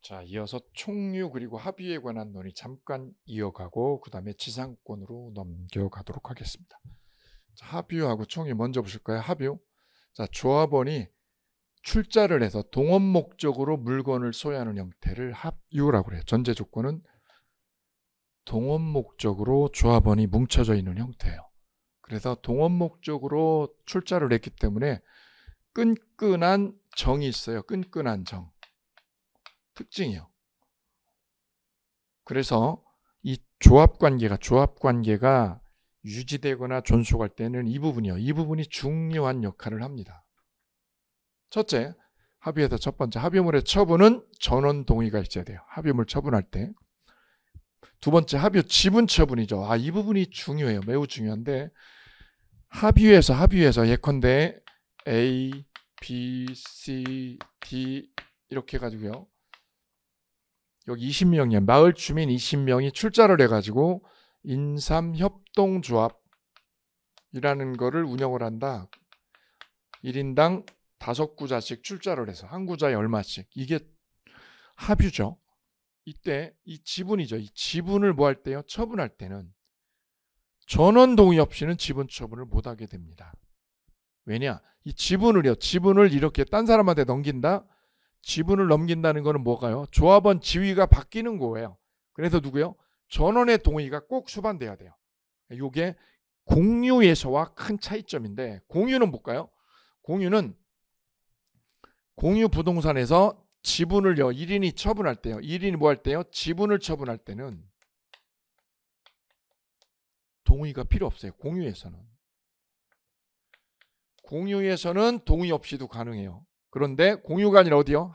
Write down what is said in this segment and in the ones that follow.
자, 이어서 총유 그리고 합의에 관한 논의 잠깐 이어가고 그 다음에 지상권으로 넘겨가도록 하겠습니다. 자, 합의하고 총유 먼저 보실까요? 합의. 자, 조합원이 출자를 해서 동원 목적으로 물건을 소유하는 형태를 합유라고 그래요. 전제 조건은 동원 목적으로 조합원이 뭉쳐져 있는 형태예요. 그래서 동원 목적으로 출자를 했기 때문에 끈끈한 정이 있어요. 끈끈한 정. 특징이요. 그래서 이 조합관계가 유지되거나 존속할 때는 이 부분이 중요한 역할을 합니다. 첫째, 합의에서 첫 번째, 합의물의 처분은 전원 동의가 있어야 돼요. 합의물 처분할 때. 두 번째, 합의 지분 처분이죠. 이 부분이 중요해요. 매우 중요한데 합의에서 예컨대 A, B, C, D 이렇게 해가지고요. 여기 20명이에요. 마을 주민 20명이 출자를 해가지고 인삼협동조합이라는 거를 운영을 한다. 1인당 5구자씩 출자를 해서 한 구자에 얼마씩. 이게 합유죠. 이때 이 지분이죠. 이 지분을 뭐 할 때요? 처분할 때는 전원 동의 없이는 지분 처분을 못하게 됩니다. 왜냐? 이 지분을 이렇게 딴 사람한테 넘긴다? 지분을 넘긴다는 거는 뭐가요? 조합원 지위가 바뀌는 거예요. 그래서 누구요? 전원의 동의가 꼭 수반돼야 돼요. 이게 공유에서와 큰 차이점인데 공유는 뭘까요? 공유 부동산에서 지분을요 1인이 처분할 때요. 1인이 뭐 할 때요? 지분을 처분할 때는 동의가 필요 없어요. 공유에서는 동의 없이도 가능해요. 그런데 공유가 아니라 어디요?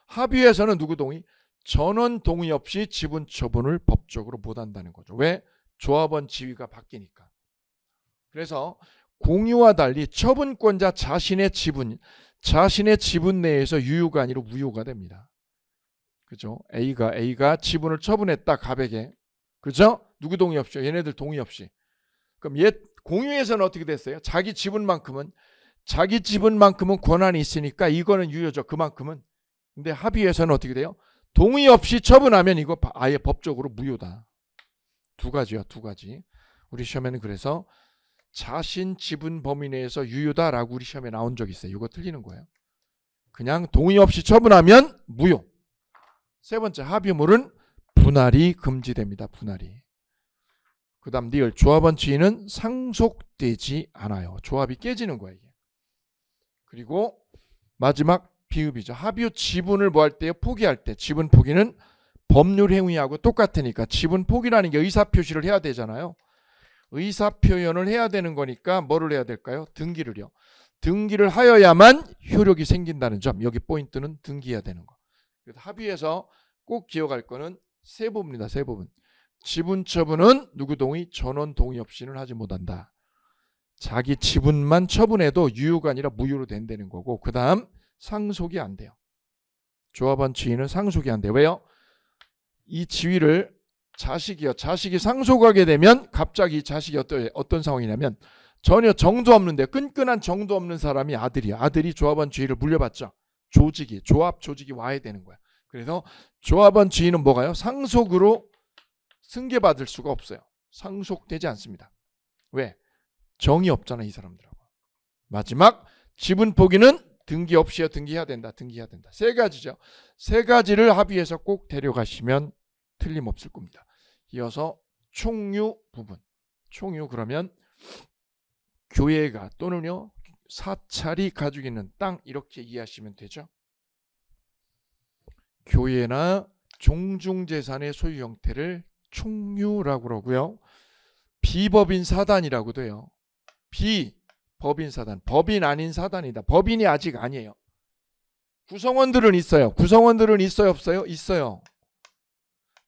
합의에서는 누구 동의? 전원 동의 없이 지분 처분을 법적으로 못한다는 거죠. 왜? 조합원 지위가 바뀌니까. 그래서 공유와 달리 처분권자 자신의 지분 내에서 유효가 아니라 무효가 됩니다. 그죠? A가 지분을 처분했다, 갑에게. 그죠? 누구 동의 없이? 얘네들 동의 없이. 그럼 공유에서는 어떻게 됐어요? 자기 지분만큼은 권한이 있으니까 이거는 유효죠. 그만큼은. 근데 합의에서는 어떻게 돼요? 동의 없이 처분하면 이거 아예 법적으로 무효다. 두 가지. 우리 시험에는 그래서 자신 지분 범위 내에서 유효다라고 우리 시험에 나온 적이 있어요. 이거 틀리는 거예요. 그냥 동의 없이 처분하면 무효. 세 번째, 합의물은 분할이 금지됩니다. 그 다음 조합원 지위는 상속되지 않아요. 조합이 깨지는 거예요. 이게. 그리고 마지막 비읍이죠. 합의 지분을 뭐 할 때요? 포기할 때. 지분 포기는 법률 행위하고 똑같으니까 지분 포기라는 게 의사표시를 해야 되잖아요. 의사표현을 해야 되는 거니까 뭐를 해야 될까요? 등기를 하여야만 효력이 생긴다는 점. 여기 포인트는 등기해야 되는 거. 그래서 합의에서 꼭 기억할 거는 세 부분입니다. 세 부분. 지분 처분은 누구 동의? 전원 동의 없이는 하지 못한다. 자기 지분만 처분해도 유효가 아니라 무효로 된다는 거고, 그 다음 상속이 안 돼요. 조합원 지위는 상속이 안 돼요. 왜요? 이 지위를 자식이 상속하게 되면 갑자기 이 자식이 어떤 상황이냐면 전혀 정도 없는데 끈끈한 정도 없는 사람이 아들이 조합원 지위를 물려받죠. 조합 조직이 와야 되는 거야. 그래서 조합원 지위는 뭐가요? 상속으로 승계받을 수가 없어요. 상속되지 않습니다. 왜? 정이 없잖아, 이 사람들하고. 마지막 지분 포기는 등기 없이야 등기해야 된다. 세 가지죠. 세 가지를 합의해서 꼭 데려가시면 틀림없을 겁니다. 이어서 총유 부분. 총유 그러면 교회가 또는요 사찰이 가지고 있는 땅 이렇게 이해하시면 되죠. 교회나 종중재산의 소유 형태를 총유라고 그러고요. 비법인 사단이라고도 해요. 비법인 사단. 법인 아닌 사단이다. 법인이 아직 아니에요. 구성원들은 있어요. 없어요? 있어요.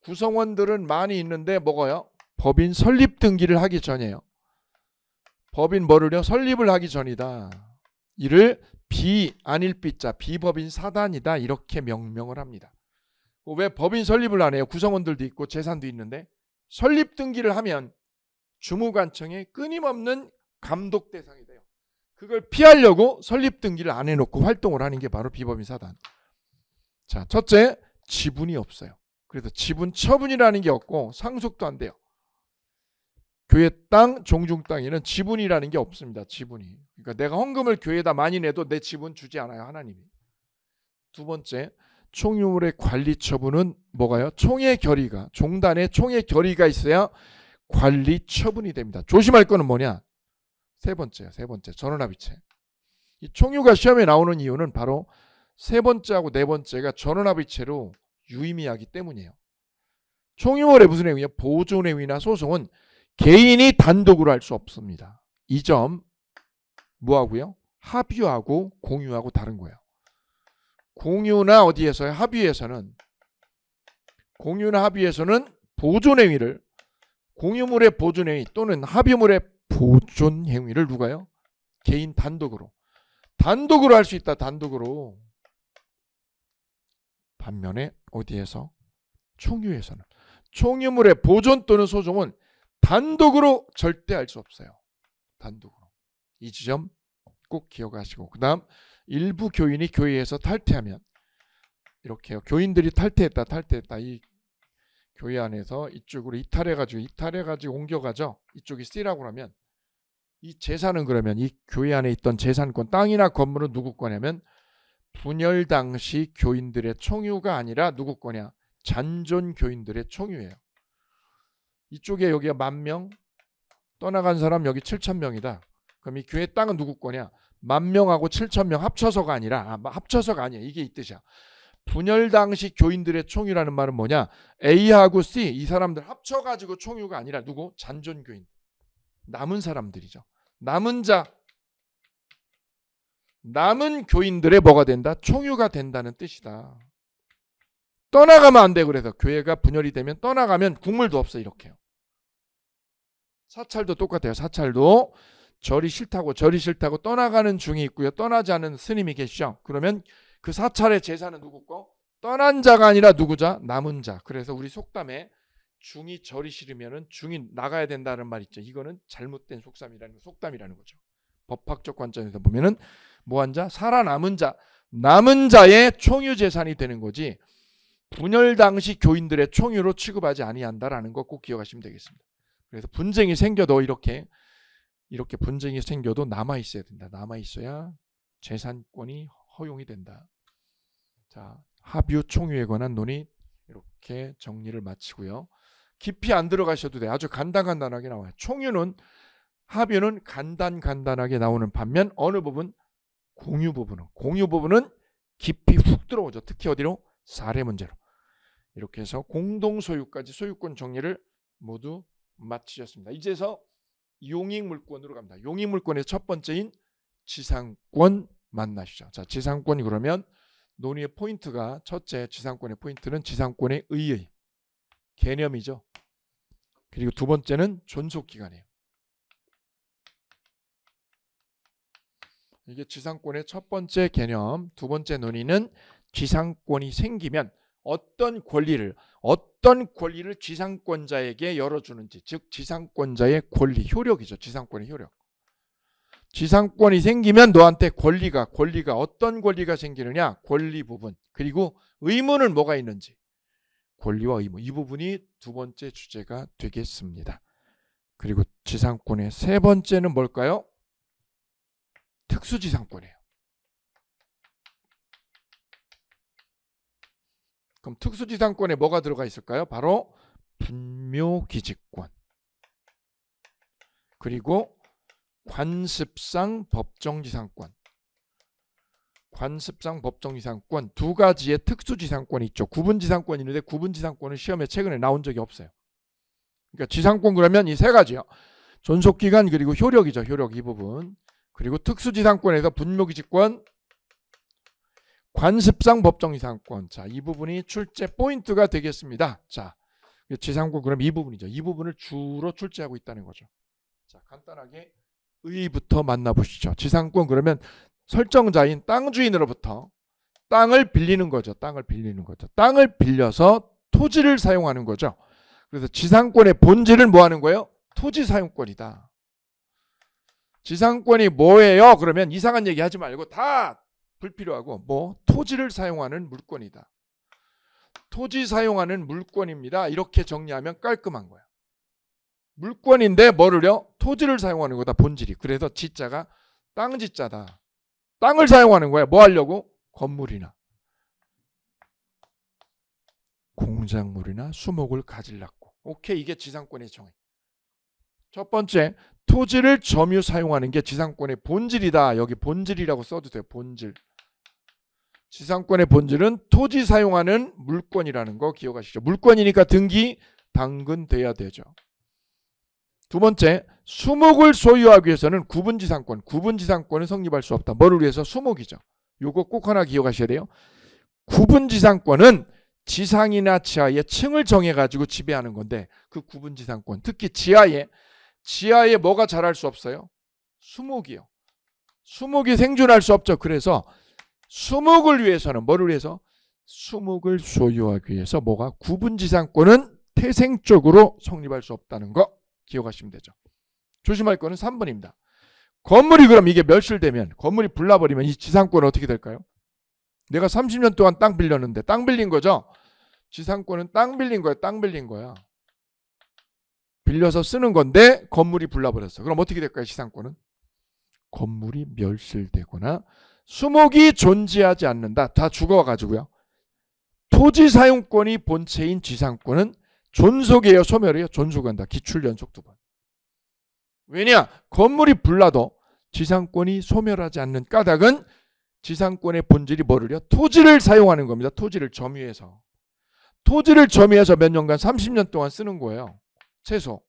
구성원들은 많이 있는데 뭐가요? 법인 설립 등기를 하기 전이에요. 법인 뭐를요? 설립을 하기 전이다. 이를 아닐 비자 비법인 사단이다 이렇게 명명을 합니다. 왜 법인 설립을 안 해요? 구성원들도 있고 재산도 있는데 설립 등기를 하면 주무관청의 끊임없는 감독 대상이 돼요. 그걸 피하려고 설립 등기를 안 해놓고 활동을 하는 게 바로 비법인 사단. 자, 첫째 지분이 없어요. 그래서 지분 처분이라는 게 없고 상속도 안 돼요. 교회 땅, 종중 땅에는 지분이라는 게 없습니다. 지분이. 그러니까 내가 헌금을 교회에다 많이 내도 내 지분 주지 않아요. 하나님이. 두 번째, 총유물의 관리 처분은 뭐가요? 총회 결의가, 종단에 총회 결의가 있어야 관리 처분이 됩니다. 조심할 거는 뭐냐? 세 번째, 전원합의체. 이 총유가 시험에 나오는 이유는 바로 세 번째하고 네 번째가 전원합의체로 유의미하기 때문이에요. 총유물의 무슨 행위냐? 보존 행위나 소송은 개인이 단독으로 할 수 없습니다. 이 점 뭐하고요? 합의하고 공유하고 다른 거예요. 공유나 어디에서요? 합의에서는, 공유나 합의에서는 보존 행위를, 공유물의 보존 행위 또는 합의물의 보존 행위를 누가요? 개인 단독으로 할 수 있다. 단독으로. 반면에 어디에서? 총유에서는, 총유물의 보존 또는 소송은 단독으로 절대 할 수 없어요. 단독으로. 이 지점 꼭 기억하시고, 그 다음 일부 교인이 교회에서 탈퇴하면 이렇게요. 교인들이 탈퇴했다. 이 교회 안에서 이쪽으로 이탈해가지고 옮겨가죠. 이쪽이 C라고 하면 이 재산은, 그러면 이 교회 안에 있던 재산권, 땅이나 건물은 누구 거냐면 분열 당시 교인들의 총유가 아니라 누구 거냐? 잔존 교인들의 총유예요. 이쪽에 여기가 10,000명, 떠나간 사람 여기 7,000명이다. 그럼 이 교회 땅은 누구 거냐? 10,000명하고 7,000명 합쳐서가 아니라, 합쳐서가 아니야. 이게 이 뜻이야. 분열 당시 교인들의 총유라는 말은 뭐냐? A하고 C, 이 사람들 합쳐가지고 총유가 아니라 누구? 잔존 교인. 남은 사람들이죠. 남은 교인들의 뭐가 된다? 총유가 된다는 뜻이다. 떠나가면 안 돼. 그래서 교회가 분열이 되면 떠나가면 국물도 없어. 이렇게요. 사찰도 똑같아요. 사찰도 절이 싫다고 떠나가는 중이 있고요. 떠나지 않은 스님이 계시죠. 그러면 그 사찰의 재산은 누구 거? 떠난 자가 아니라 누구자? 남은 자. 그래서 우리 속담에 중이 절이 싫으면 중이 나가야 된다는 말 있죠. 이거는 잘못된 속담이라는 거죠. 법학적 관점에서 보면은 뭐한 자? 살아남은 자. 남은 자의 총유 재산이 되는 거지, 분열 당시 교인들의 총유로 취급하지 아니한다라는 거 꼭 기억하시면 되겠습니다. 그래서 분쟁이 생겨도 이렇게 분쟁이 생겨도 남아 있어야 된다. 남아 있어야 재산권이 허용이 된다. 자, 합유 총유에 관한 논의 이렇게 정리를 마치고요. 깊이 안 들어가셔도 돼요. 아주 간단하게 나와요. 총유는, 합유는 간단하게 나오는 반면 어느 부분? 공유 부분은 깊이 훅 들어오죠. 특히 어디로? 사례 문제로. 이렇게 해서 공동소유까지 소유권 정리를 모두 마치셨습니다. 이제서 용익물권으로 갑니다. 용익물권의 첫 번째인 지상권 만나시죠. 자, 지상권이 그러면 논의의 포인트가, 첫째 지상권의 포인트는 지상권의 의의 개념이죠. 그리고 두 번째는 존속기간이에요. 이게 지상권의 첫 번째 개념. 두 번째 논의는 지상권이 생기면 어떤 권리를 지상권자에게 열어주는지, 즉 지상권자의 권리, 효력이죠. 지상권의 효력. 지상권이 생기면 너한테 권리가 어떤 권리가 생기느냐? 권리 부분. 그리고 의무는 뭐가 있는지. 권리와 의무. 이 부분이 두 번째 주제가 되겠습니다. 그리고 지상권의 세 번째는 뭘까요? 특수지상권이에요. 그럼 특수지상권에 뭐가 들어가 있을까요? 바로 분묘기지권, 그리고 관습상 법정지상권. 두 가지의 특수지상권이 있죠. 구분지상권이 있는데 구분지상권은 시험에 최근에 나온 적이 없어요. 그러니까 지상권 그러면 이 세 가지요. 존속기간 그리고 효력이죠. 효력 이 부분. 그리고 특수지상권에서 분묘기지권, 관습상 법정지상권. 자, 이 부분이 출제 포인트가 되겠습니다. 자, 지상권 그럼 이 부분이죠. 이 부분을 주로 출제하고 있다는 거죠. 자, 간단하게 의부터 만나보시죠. 지상권 그러면 설정자인 땅 주인으로부터 땅을 빌리는 거죠. 땅을 빌려서 토지를 사용하는 거죠. 그래서 지상권의 본질은 뭐 하는 거예요? 토지 사용권이다. 지상권이 뭐예요? 그러면 이상한 얘기 하지 말고 다 불필요하고 토지를 사용하는 물권이다. 토지 사용하는 물권입니다. 이렇게 정리하면 깔끔한 거야. 물권인데 뭐를요? 토지를 사용하는 거다, 본질이. 그래서 지자가 땅 지자다. 땅을 사용하는 거야. 뭐 하려고? 건물이나 공작물이나 수목을 가지려고. 오케이, 이게 지상권의 정의. 첫 번째, 토지를 점유 사용하는 게 지상권의 본질이다. 여기 본질이라고 써도 돼요. 본질. 지상권의 본질은 토지 사용하는 물권이라는 거 기억하시죠? 물권이니까 등기 당근돼야 되죠. 두 번째, 수목을 소유하기 위해서는 구분지상권. 구분지상권은 성립할 수 없다. 뭐를 위해서? 수목이죠. 요거 꼭 하나 기억하셔야 돼요. 구분지상권은 지상이나 지하에 층을 정해가지고 지배하는 건데, 그 구분지상권, 특히 지하에 뭐가 자랄 수 없어요? 수목이요. 수목이 생존할 수 없죠. 그래서 수목을 위해서는 뭐를 위해서? 수목을 소유하기 위해서 뭐가? 구분지상권은 태생적으로 성립할 수 없다는 거 기억하시면 되죠. 조심할 거는 3번입니다. 건물이 그럼 이게 멸실되면, 건물이 불나버리면 이 지상권은 어떻게 될까요? 내가 30년 동안 땅 빌렸는데, 땅 빌린 거죠? 지상권은 땅 빌린 거야. 땅 빌린 거야. 빌려서 쓰는 건데 건물이 불나버렸어. 그럼 어떻게 될까요? 지상권은? 건물이 멸실되거나 수목이 존재하지 않는다. 다 죽어가지고요. 토지 사용권이 본체인 지상권은 존속이에요, 소멸이에요? 존속한다. 기출 연속 2번. 왜냐? 건물이 불나도 지상권이 소멸하지 않는 까닭은 지상권의 본질이 뭐를요? 토지를 사용하는 겁니다. 토지를 점유해서. 토지를 점유해서 몇 년간 30년 동안 쓰는 거예요. 최소.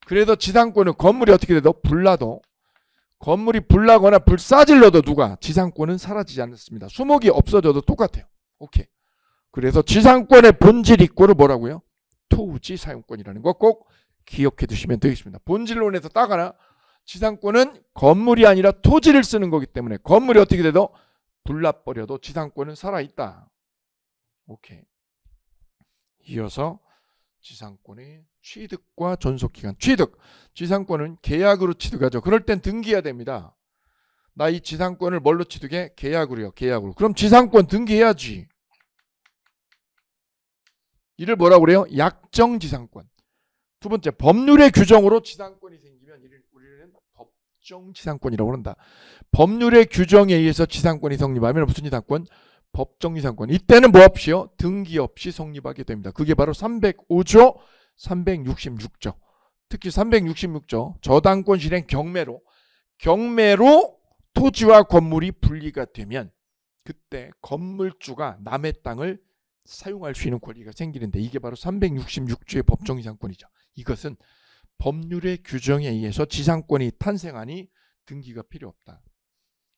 그래서 지상권은 건물이 어떻게 돼도 불나도, 건물이 불나거나 불사질러도 누가? 지상권은 사라지지 않습니다. 수목이 없어져도 똑같아요. 오케이. 그래서 지상권의 본질 이꼴을 뭐라고요? 토지 사용권이라는 거 꼭 기억해 두시면 되겠습니다. 본질론에서 따가나 지상권은 건물이 아니라 토지를 쓰는 거기 때문에 건물이 어떻게 돼도 불나버려도 지상권은 살아있다. 오케이. 이어서 지상권의 취득과 존속기간. 취득. 지상권은 계약으로 취득하죠. 그럴 땐 등기해야 됩니다. 나 이 지상권을 뭘로 취득해? 계약으로요. 계약으로. 그럼 지상권 등기해야지. 이를 뭐라고 그래요? 약정지상권. 두 번째, 법률의 규정으로 지상권이 생기면 이를 우리는 법정지상권이라고 한다. 법률의 규정에 의해서 지상권이 성립하면 무슨 지상권? 법정지상권. 이때는 뭐 없이요? 등기 없이 성립하게 됩니다. 그게 바로 305조, 366조. 특히 366조 저당권 실행 경매로 토지와 건물이 분리가 되면 그때 건물주가 남의 땅을 사용할 수 있는 권리가 생기는데, 이게 바로 366조의 법정지상권이죠. 이것은 법률의 규정에 의해서 지상권이 탄생하니 등기가 필요 없다.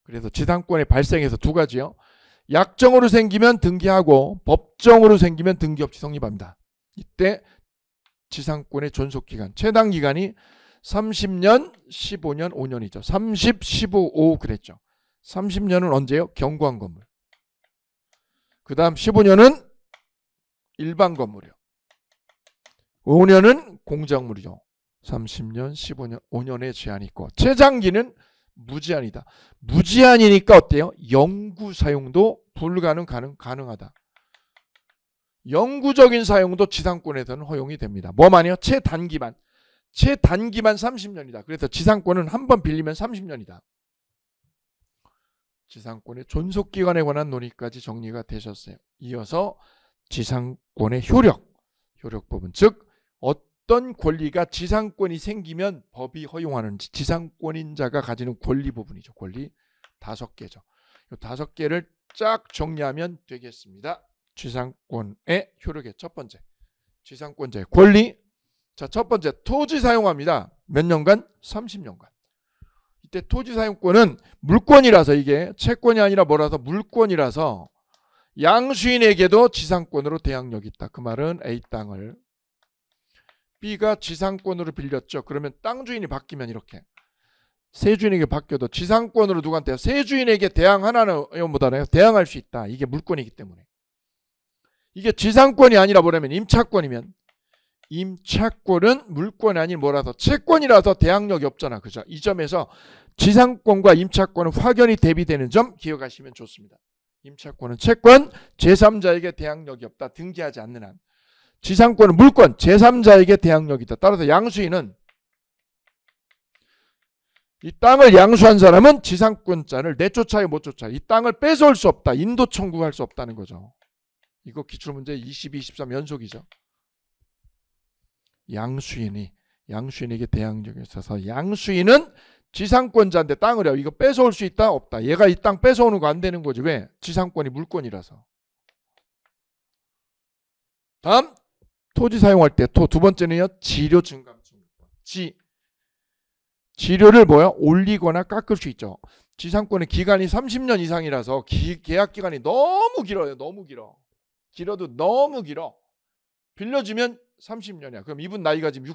그래서 지상권의 발생에서 두 가지요. 약정으로 생기면 등기하고 법정으로 생기면 등기 없이 성립합니다. 이때 지상권의 존속기간, 최단기간이 30년, 15년, 5년이죠. 30, 15, 5 그랬죠. 30년은 언제요? 경고한 건물. 그 다음 15년은 일반 건물이요. 5년은 공작물이죠. 30년, 15년, 5년의 제한이 있고, 최장기는 무제한이다. 무제한이니까 어때요? 영구 사용도 가능하다. 영구적인 사용도 지상권에서는 허용이 됩니다. 뭐만요? 최단기만 30년이다. 그래서 지상권은 한 번 빌리면 30년이다. 지상권의 존속기간에 관한 논의까지 정리가 되셨어요. 이어서 지상권의 효력법은, 즉 어떤 권리가 지상권이 생기면 법이 허용하는지 지상권인 자가 가지는 권리 부분이죠. 권리 5개죠. 이 5개를 쫙 정리하면 되겠습니다. 지상권의 효력의 첫 번째, 지상권자의 권리. 자, 첫 번째, 토지 사용합니다. 몇 년간? 30년간. 이때 토지 사용권은 물권이라서, 이게 채권이 아니라 뭐라서 물권이라서 양수인에게도 지상권으로 대항력이 있다. 그 말은 A 땅을 B가 지상권으로 빌렸죠. 그러면 땅 주인이 바뀌면 이렇게 세주인에게 바뀌어도 지상권으로 누구한테? 세주인에게 대항하나는 못하나요? 대항할 수 있다. 이게 물권이기 때문에. 이게 지상권이 아니라 뭐냐면 임차권이면, 임차권은 물권이 아닌 뭐라서 채권이라서 대항력이 없잖아. 그죠? 이 점에서 지상권과 임차권은 확연히 대비되는 점 기억하시면 좋습니다. 임차권은 채권, 제3자에게 대항력이 없다. 등기하지 않는 한. 지상권은 물권, 제3자에게 대항력이 있다. 따라서 양수인은 이 땅을 양수한 사람은 지상권자를 내쫓아요, 못 쫓아요. 이 땅을 뺏어올 수 없다. 인도 청구할 수 없다는 거죠. 이거 기출문제 22, 23 연속이죠. 양수인에게 대항력이 있어서 양수인은 지상권자인데 땅을요. 이거 뺏어올 수 있다? 없다. 얘가 이 땅 뺏어오는 거 안 되는 거지. 왜? 지상권이 물권이라서. 다음 토지 사용할 때 두 번째는요. 지료 증감청구권. 지료를 올리거나 깎을 수 있죠. 지상권의 기간이 30년 이상이라서 계약 기간이 너무 길어요. 너무 길어. 길어도 너무 길어. 빌려주면 30년이야. 그럼 이분 나이가 지금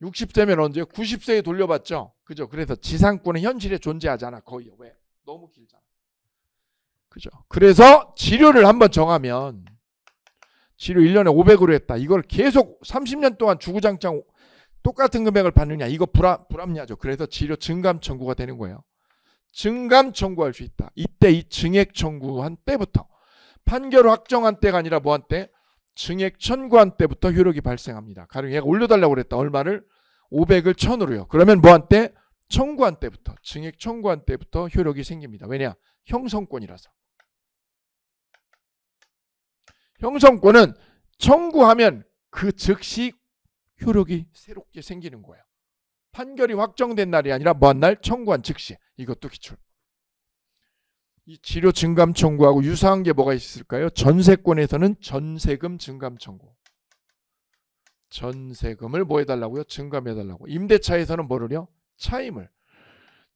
60세면 언제요? 90세에 돌려받죠. 그죠? 그래서 지상권은 현실에 존재하지 않아. 거의. 왜? 너무 길잖아. 그죠? 그래서 지료를 한번 정하면 지료 1년에 500으로 했다. 이걸 계속 30년 동안 주구장창 똑같은 금액을 받느냐. 이거 불합리하죠. 그래서 지료 증감 청구가 되는 거예요. 증감 청구할 수 있다. 이때 이 증액 청구한 때부터 판결을 확정한 때가 아니라 뭐한 때? 증액 청구한 때부터 효력이 발생합니다. 가령 얘가 올려달라고 그랬다. 얼마를? 500을 1000으로요. 그러면 뭐한 때? 청구한 때부터, 증액 청구한 때부터 효력이 생깁니다. 왜냐? 형성권이라서. 형성권은 청구하면 그 즉시 효력이 새롭게 생기는 거예요. 판결이 확정된 날이 아니라 뭐한 날? 청구한 즉시. 이것도 기출. 이 지료 증감 청구하고 유사한 게 뭐가 있을까요? 전세권에서는 전세금 증감 청구. 전세금을 뭐 해달라고요? 증감해달라고. 임대차에서는 뭐를요?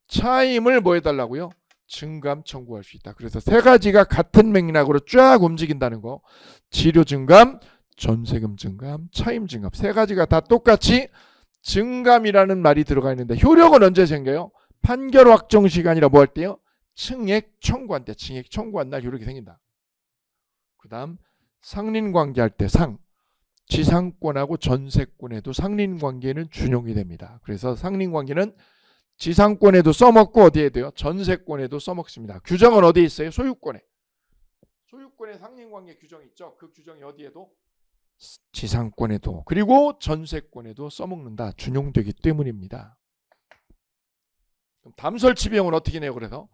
차임을 뭐 해달라고요? 증감 청구할 수 있다. 그래서 세 가지가 같은 맥락으로 쫙 움직인다는 거. 지료 증감, 전세금 증감, 차임 증감. 세 가지가 다 똑같이 증감이라는 말이 들어가 있는데 효력은 언제 생겨요? 판결 확정 시간이라 뭐 할 때요? 증액 청구한 때. 증액 청구한 날 효력이 생긴다. 그 다음 상린관계 할 때 지상권하고 전세권에도 상린관계는 준용이 됩니다. 그래서 상린관계는 지상권에도 써먹고 어디에 돼요? 전세권에도 써먹습니다. 규정은 어디에 있어요? 소유권에 상린관계 규정 있죠. 그 규정이 어디에도? 지상권에도 그리고 전세권에도 써먹는다. 준용되기 때문입니다. 그럼 담설치 비용은 어떻게 내요? 그래서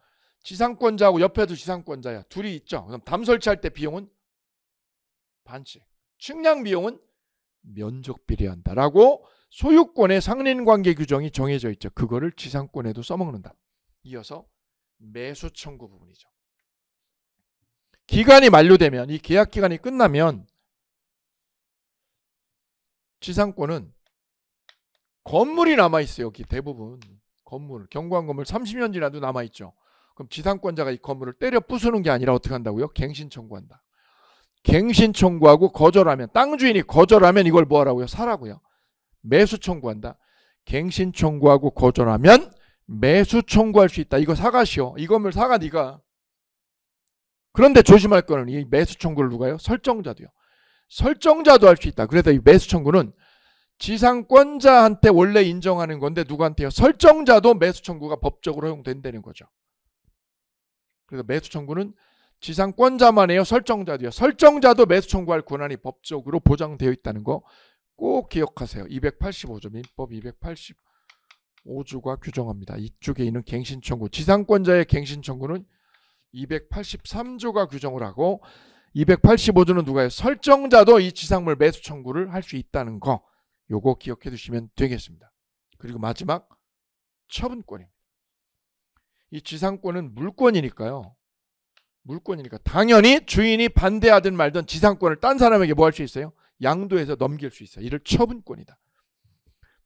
지상권자하고 옆에도 지상권자야. 둘이 있죠. 그럼 담설치할 때 비용은 반씩. 측량 비용은 면적 비례한다라고 소유권의 상린관계 규정이 정해져 있죠. 그거를 지상권에도 써먹는다. 이어서 매수 청구 부분이죠. 기간이 만료되면 이 계약 기간이 끝나면 지상권은 건물이 남아있어요. 여기 대부분 건물, 경관 건물 30년 지나도 남아있죠. 그럼 지상권자가 이 건물을 때려 부수는 게 아니라 어떻게 한다고요? 갱신 청구한다. 갱신 청구하고 거절하면 땅 주인이 거절하면 이걸 뭐 하라고요? 사라고요. 매수 청구한다. 갱신 청구하고 거절하면 매수 청구할 수 있다. 이거 사가시오. 이 건물 사가 네가. 그런데 조심할 거는 이 매수 청구를 누가요? 설정자도요. 설정자도 할 수 있다. 그래서 이 매수 청구는 지상권자한테 원래 인정하는 건데 누구한테요? 설정자도 매수 청구가 법적으로 허용된다는 거죠. 그래서 매수 청구는 지상권자만 해요. 설정자도요. 설정자도 매수 청구할 권한이 법적으로 보장되어 있다는 거 꼭 기억하세요. 285조 민법 285조가 규정합니다. 이쪽에 있는 갱신 청구, 지상권자의 갱신 청구는 283조가 규정을 하고 285조는 누가요? 설정자도 이 지상물 매수 청구를 할 수 있다는 거 요거 기억해 두시면 되겠습니다. 그리고 마지막 처분권입니다. 이 지상권은 물권이니까요. 물권이니까 당연히 주인이 반대하든 말든 지상권을 딴 사람에게 뭐 할 수 있어요? 양도해서 넘길 수 있어요. 이를 처분권이다.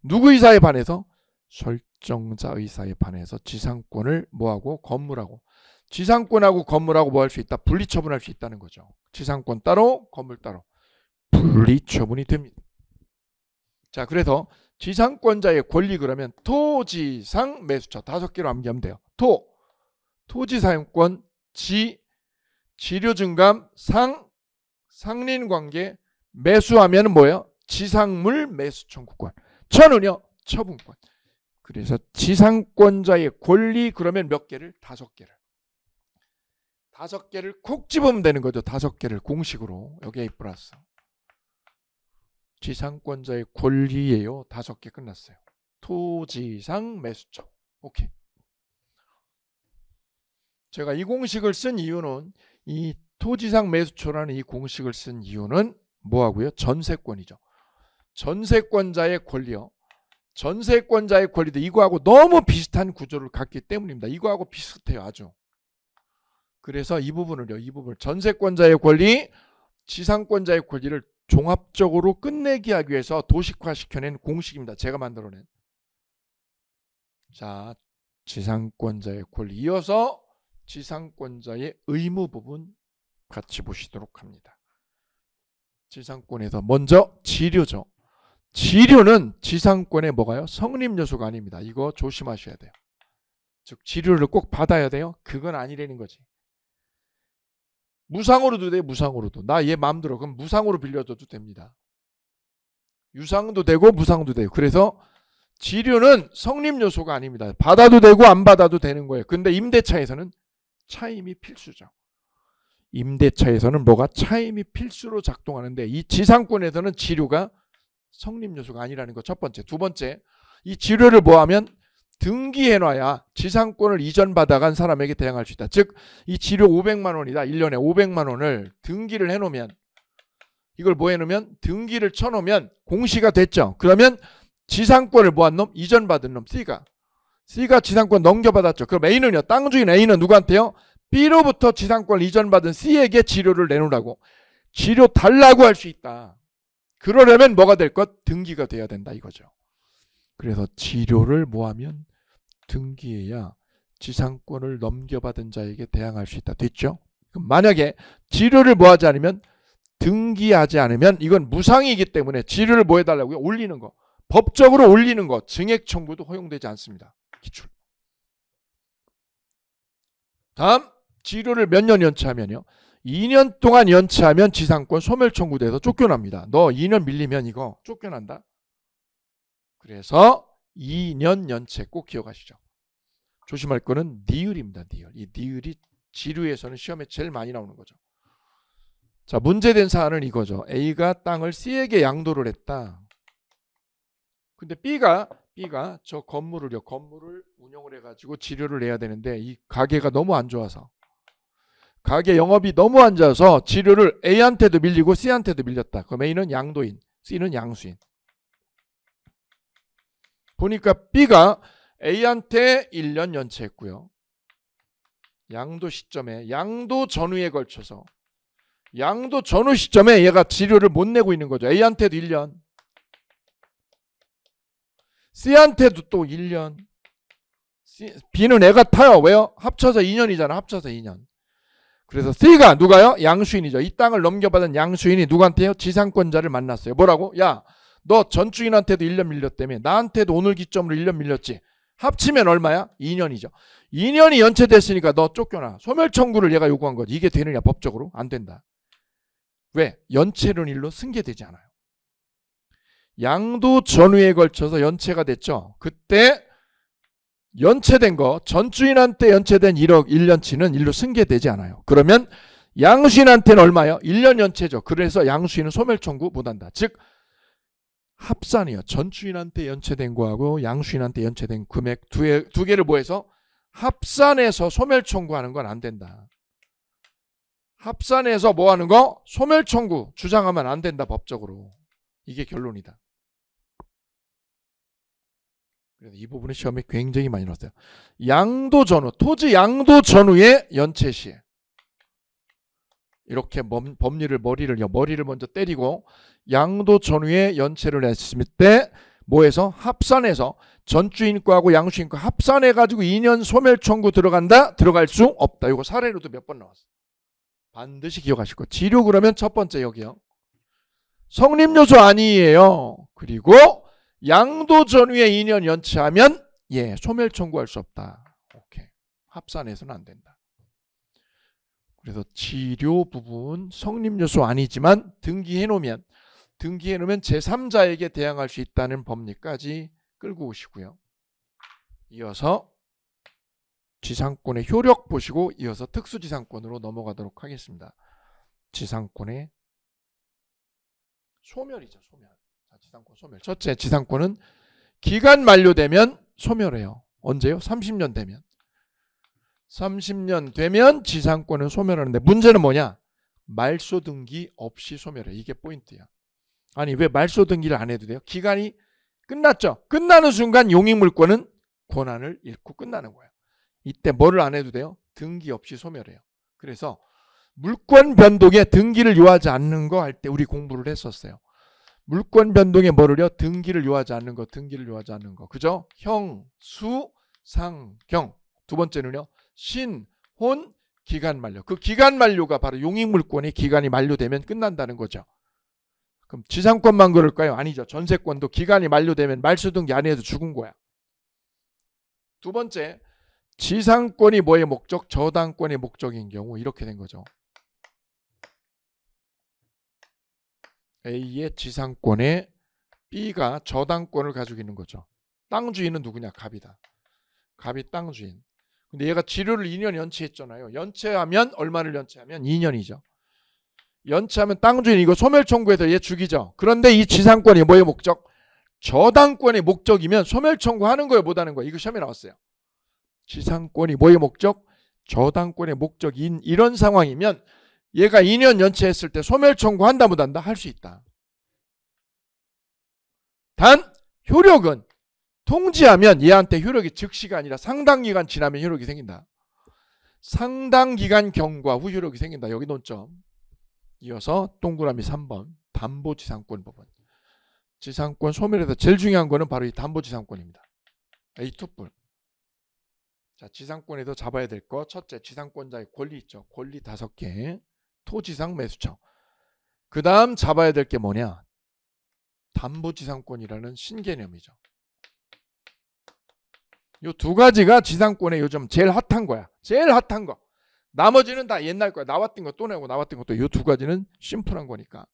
누구 의사에 반해서? 설정자 의사에 반해서 지상권을 뭐하고? 건물하고. 지상권하고 건물하고 뭐 할 수 있다? 분리처분할 수 있다는 거죠. 지상권 따로 건물 따로 분리처분이 됩니다. 자, 그래서 지상권자의 권리 그러면 토지상 매수처 5개로 암기하면 돼요. 토지사용권, 지료증감, 상린관계, 매수하면 뭐예요? 지상물 매수 청구권. 처는요? 처분권. 그래서 지상권자의 권리 그러면 몇 개를? 5개를. 5개를 콕 집으면 되는 거죠. 5개를 공식으로. 여기 A 플러스. 지상권자의 권리예요. 5개 끝났어요. 토지상 매수처. 오케이. 제가 이 공식을 쓴 이유는 이 토지상 매수처라는 이 공식을 쓴 이유는 뭐하고요? 전세권이죠. 전세권자의 권리요. 전세권자의 권리도 이거하고 너무 비슷한 구조를 갖기 때문입니다. 이거하고 비슷해요. 아주. 그래서 이 부분을요. 이 부분을 전세권자의 권리, 지상권자의 권리를 종합적으로 끝내기 하기 위해서 도식화시켜낸 공식입니다. 제가 만들어낸. 자, 지상권자의 권리 이어서 지상권자의 의무 부분 같이 보시도록 합니다. 지상권에서 먼저 지료죠. 지료는 지상권의 뭐가요? 성립 요소가 아닙니다. 이거 조심하셔야 돼요. 즉 지료를 꼭 받아야 돼요? 그건 아니라는 거지. 무상으로도 돼, 무상으로도. 나 얘 마음대로 그럼 무상으로 빌려줘도 됩니다. 유상도 되고 무상도 돼요. 그래서 지료는 성립 요소가 아닙니다. 받아도 되고 안 받아도 되는 거예요. 근데 임대차에서는 차임이 필수죠. 임대차에서는 뭐가 차임이 필수로 작동하는데 이 지상권에서는 지료가 성립 요소가 아니라는 거 첫 번째. 두 번째, 이 지료를 뭐하면 등기해놔야 지상권을 이전받아간 사람에게 대항할 수 있다. 즉 이 지료 500만 원이다. 1년에 500만 원을 등기를 해놓으면 이걸 뭐 해놓으면 등기를 쳐놓으면 공시가 됐죠. 그러면 지상권을 뭐한 놈? 이전받은 놈 C가 지상권 넘겨받았죠. 그럼 A는요. 땅 주인 A는 누구한테요? B로부터 지상권을 이전받은 C에게 지료를 내놓으라고. 지료 달라고 할 수 있다. 그러려면 뭐가 될 것? 등기가 돼야 된다 이거죠. 그래서 지료를 뭐하면 등기해야 지상권을 넘겨받은 자에게 대항할 수 있다. 됐죠? 그럼 만약에 지료를 뭐하지 않으면 등기하지 않으면 이건 무상이기 때문에 지료를 뭐 해달라고요? 올리는 거. 법적으로 올리는 거. 증액 청구도 허용되지 않습니다. 기출. 다음 지료를 몇 년 연체하면요. 2년 동안 연체하면 지상권 소멸 청구돼서 쫓겨납니다. 너 2년 밀리면 이거 쫓겨난다. 그래서 2년 연체 꼭 기억하시죠. 조심할 거는 니을입니다. 니을. 이 니을이 지류에서는 시험에 제일 많이 나오는 거죠. 자, 문제된 사안은 이거죠. A가 땅을 C에게 양도를 했다. 근데 B가 저 건물을 운영을 해가지고 지료를 내야 되는데 이 가게가 너무 안 좋아서 가게 영업이 너무 안 좋아서 지료를 A한테도 밀리고 C한테도 밀렸다. 그럼 A는 양도인, C는 양수인. 보니까 B가 A한테 1년 연체했고요. 양도 시점에 양도 전후에 걸쳐서 양도 전후 시점에 얘가 지료를 못 내고 있는 거죠. A한테도 1년. C한테도 또 1년. B는 애가 타요. 왜요? 합쳐서 2년이잖아. 합쳐서 2년. 그래서 C가 누가요? 양수인이죠. 이 땅을 넘겨받은 양수인이 누구한테요? 지상권자를 만났어요. 뭐라고? 야, 너 전주인한테도 1년 밀렸다며. 나한테도 오늘 기점으로 1년 밀렸지. 합치면 얼마야? 2년이죠. 2년이 연체됐으니까 너 쫓겨나. 소멸 청구를 얘가 요구한 거지. 이게 되느냐? 법적으로? 안 된다. 왜? 연체론일로 승계되지 않아요. 양도 전후에 걸쳐서 연체가 됐죠. 그때 연체된 거, 전주인한테 연체된 1억 1년치는 일로 승계되지 않아요. 그러면 양수인한테는 얼마예요? 1년 연체죠. 그래서 양수인은 소멸 청구 못한다. 즉 합산이요. 전주인한테 연체된 거하고 양수인한테 연체된 금액 두 개를 뭐해서 합산해서 소멸 청구하는 건 안 된다. 합산해서 뭐 하는 거? 소멸 청구 주장하면 안 된다. 법적으로. 이게 결론이다. 그래서 이 부분은 시험에 굉장히 많이 나왔어요. 양도 전후, 토지 양도 전후의 연체 시에 이렇게 법리를 머리를 먼저 때리고 양도 전후의 연체를 했을 때 뭐해서 합산해서 전주인과하고 양수인과 합산해가지고 2년 소멸 청구 들어간다? 들어갈 수 없다. 이거 사례로도 몇 번 나왔어요. 반드시 기억하실 거. 지료 그러면 첫 번째 여기요. 성립요소 아니에요. 그리고 양도 전후에 2년 연체하면 소멸 청구할 수 없다. 오케이. 합산해서는 안 된다. 그래서 지료 부분 성립요소 아니지만 등기해놓으면 제3자에게 대항할 수 있다는 법리까지 끌고 오시고요. 이어서 지상권의 효력 보시고 이어서 특수지상권으로 넘어가도록 하겠습니다. 지상권의 소멸이죠. 소멸. 자, 지상권 소멸. 첫째, 지상권은 기간 만료되면 소멸해요. 언제요? 30년 되면. 30년 되면 지상권은 소멸하는데 문제는 뭐냐? 말소 등기 없이 소멸해. 이게 포인트야. 아니 왜 말소 등기를 안 해도 돼요? 기간이 끝났죠. 끝나는 순간 용익물권은 권한을 잃고 끝나는 거예요. 이때 뭐를 안 해도 돼요? 등기 없이 소멸해요. 그래서 물권 변동에 등기를 요하지 않는 거 할 때 우리 공부를 했었어요. 물권 변동에 뭐를요? 등기를 요하지 않는 거, 등기를 요하지 않는 거. 그죠? 형, 수, 상, 경. 두 번째는요. 신, 혼, 기간 만료. 그 기간 만료가 바로 용익물권의 기간이 만료되면 끝난다는 거죠. 그럼 지상권만 그럴까요? 아니죠. 전세권도 기간이 만료되면 말소 등기 안 해도 죽은 거야. 두 번째, 지상권이 뭐의 목적? 저당권의 목적인 경우 이렇게 된 거죠. A의 지상권에 B가 저당권을 가지고 있는 거죠. 땅 주인은 누구냐? 갑이다. 갑이 땅 주인. 근데 얘가 지료를 2년 연체했잖아요. 연체하면 얼마를 연체하면 2년이죠. 연체하면 땅 주인 이거 소멸 청구해서 얘 죽이죠. 그런데 이 지상권이 뭐의 목적? 저당권의 목적이면 소멸 청구하는 거예요, 못 하는 거예요? 이거 시험에 나왔어요. 지상권이 뭐의 목적? 저당권의 목적인 이런 상황이면 얘가 2년 연체했을 때 소멸 청구한다 못한다? 할 수 있다. 단 효력은 통지하면 얘한테 효력이 즉시가 아니라 상당 기간 지나면 효력이 생긴다. 상당 기간 경과 후 효력이 생긴다. 여기 논점. 이어서 동그라미 3번 담보지상권 부분. 지상권 소멸에서 제일 중요한 거는 바로 이 담보지상권입니다. A2뿔. 자, 지상권에서 잡아야 될 거 첫째, 지상권자의 권리 있죠. 권리 5개. 토지상 매수청. 그 다음 잡아야 될 게 뭐냐? 담보지상권이라는 신개념이죠. 이 두 가지가 지상권에 요즘 제일 핫한 거야. 제일 핫한 거. 나머지는 다 옛날 거야. 나왔던 거 또 내고 나왔던 것도 이 두 가지는 심플한 거니까.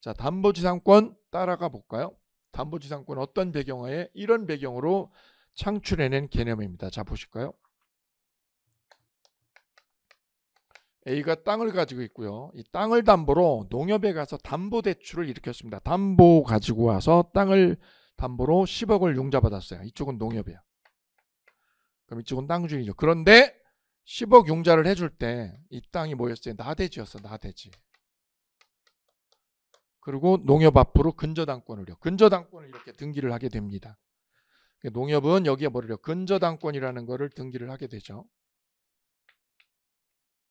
자, 담보지상권 따라가 볼까요? 담보지상권 어떤 배경하에? 이런 배경으로 창출해낸 개념입니다. 자, 보실까요? A가 땅을 가지고 있고요. 이 땅을 담보로 농협에 가서 담보대출을 일으켰습니다. 담보 가지고 와서 땅을 담보로 10억을 융자받았어요. 이쪽은 농협이야. 그럼 이쪽은 땅 주인이죠. 그런데 10억 융자를 해줄 때 이 땅이 뭐였어요? 나대지였어. 나대지. 그리고 농협 앞으로 근저당권을요. 근저당권을 이렇게 등기를 하게 됩니다. 농협은 여기에 뭐를요? 근저당권이라는 거를 등기를 하게 되죠.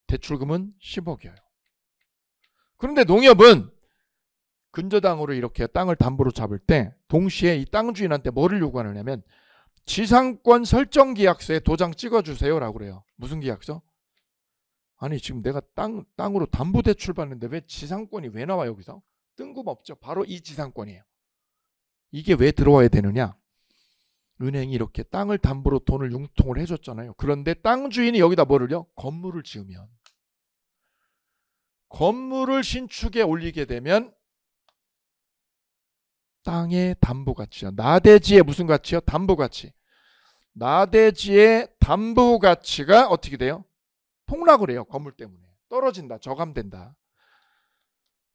대출금은 10억이에요. 그런데 농협은 근저당으로 이렇게 땅을 담보로 잡을 때 동시에 이 땅 주인한테 뭐를 요구하느냐면 지상권 설정 계약서에 도장 찍어주세요 라고 그래요. 무슨 계약서? 아니 지금 내가 땅으로 담보대출 받는데 왜 지상권이 왜 나와 여기서? 뜬금없죠. 바로 이 지상권이에요. 이게 왜 들어와야 되느냐? 은행이 이렇게 땅을 담보로 돈을 융통을 해줬잖아요. 그런데 땅 주인이 여기다 뭐를요? 건물을 지으면 건물을 신축에 올리게 되면 땅의 담보가치요. 나대지의 무슨 가치요? 담보가치. 나대지의 담보가치가 어떻게 돼요? 폭락을 해요. 건물 때문에. 떨어진다. 저감된다.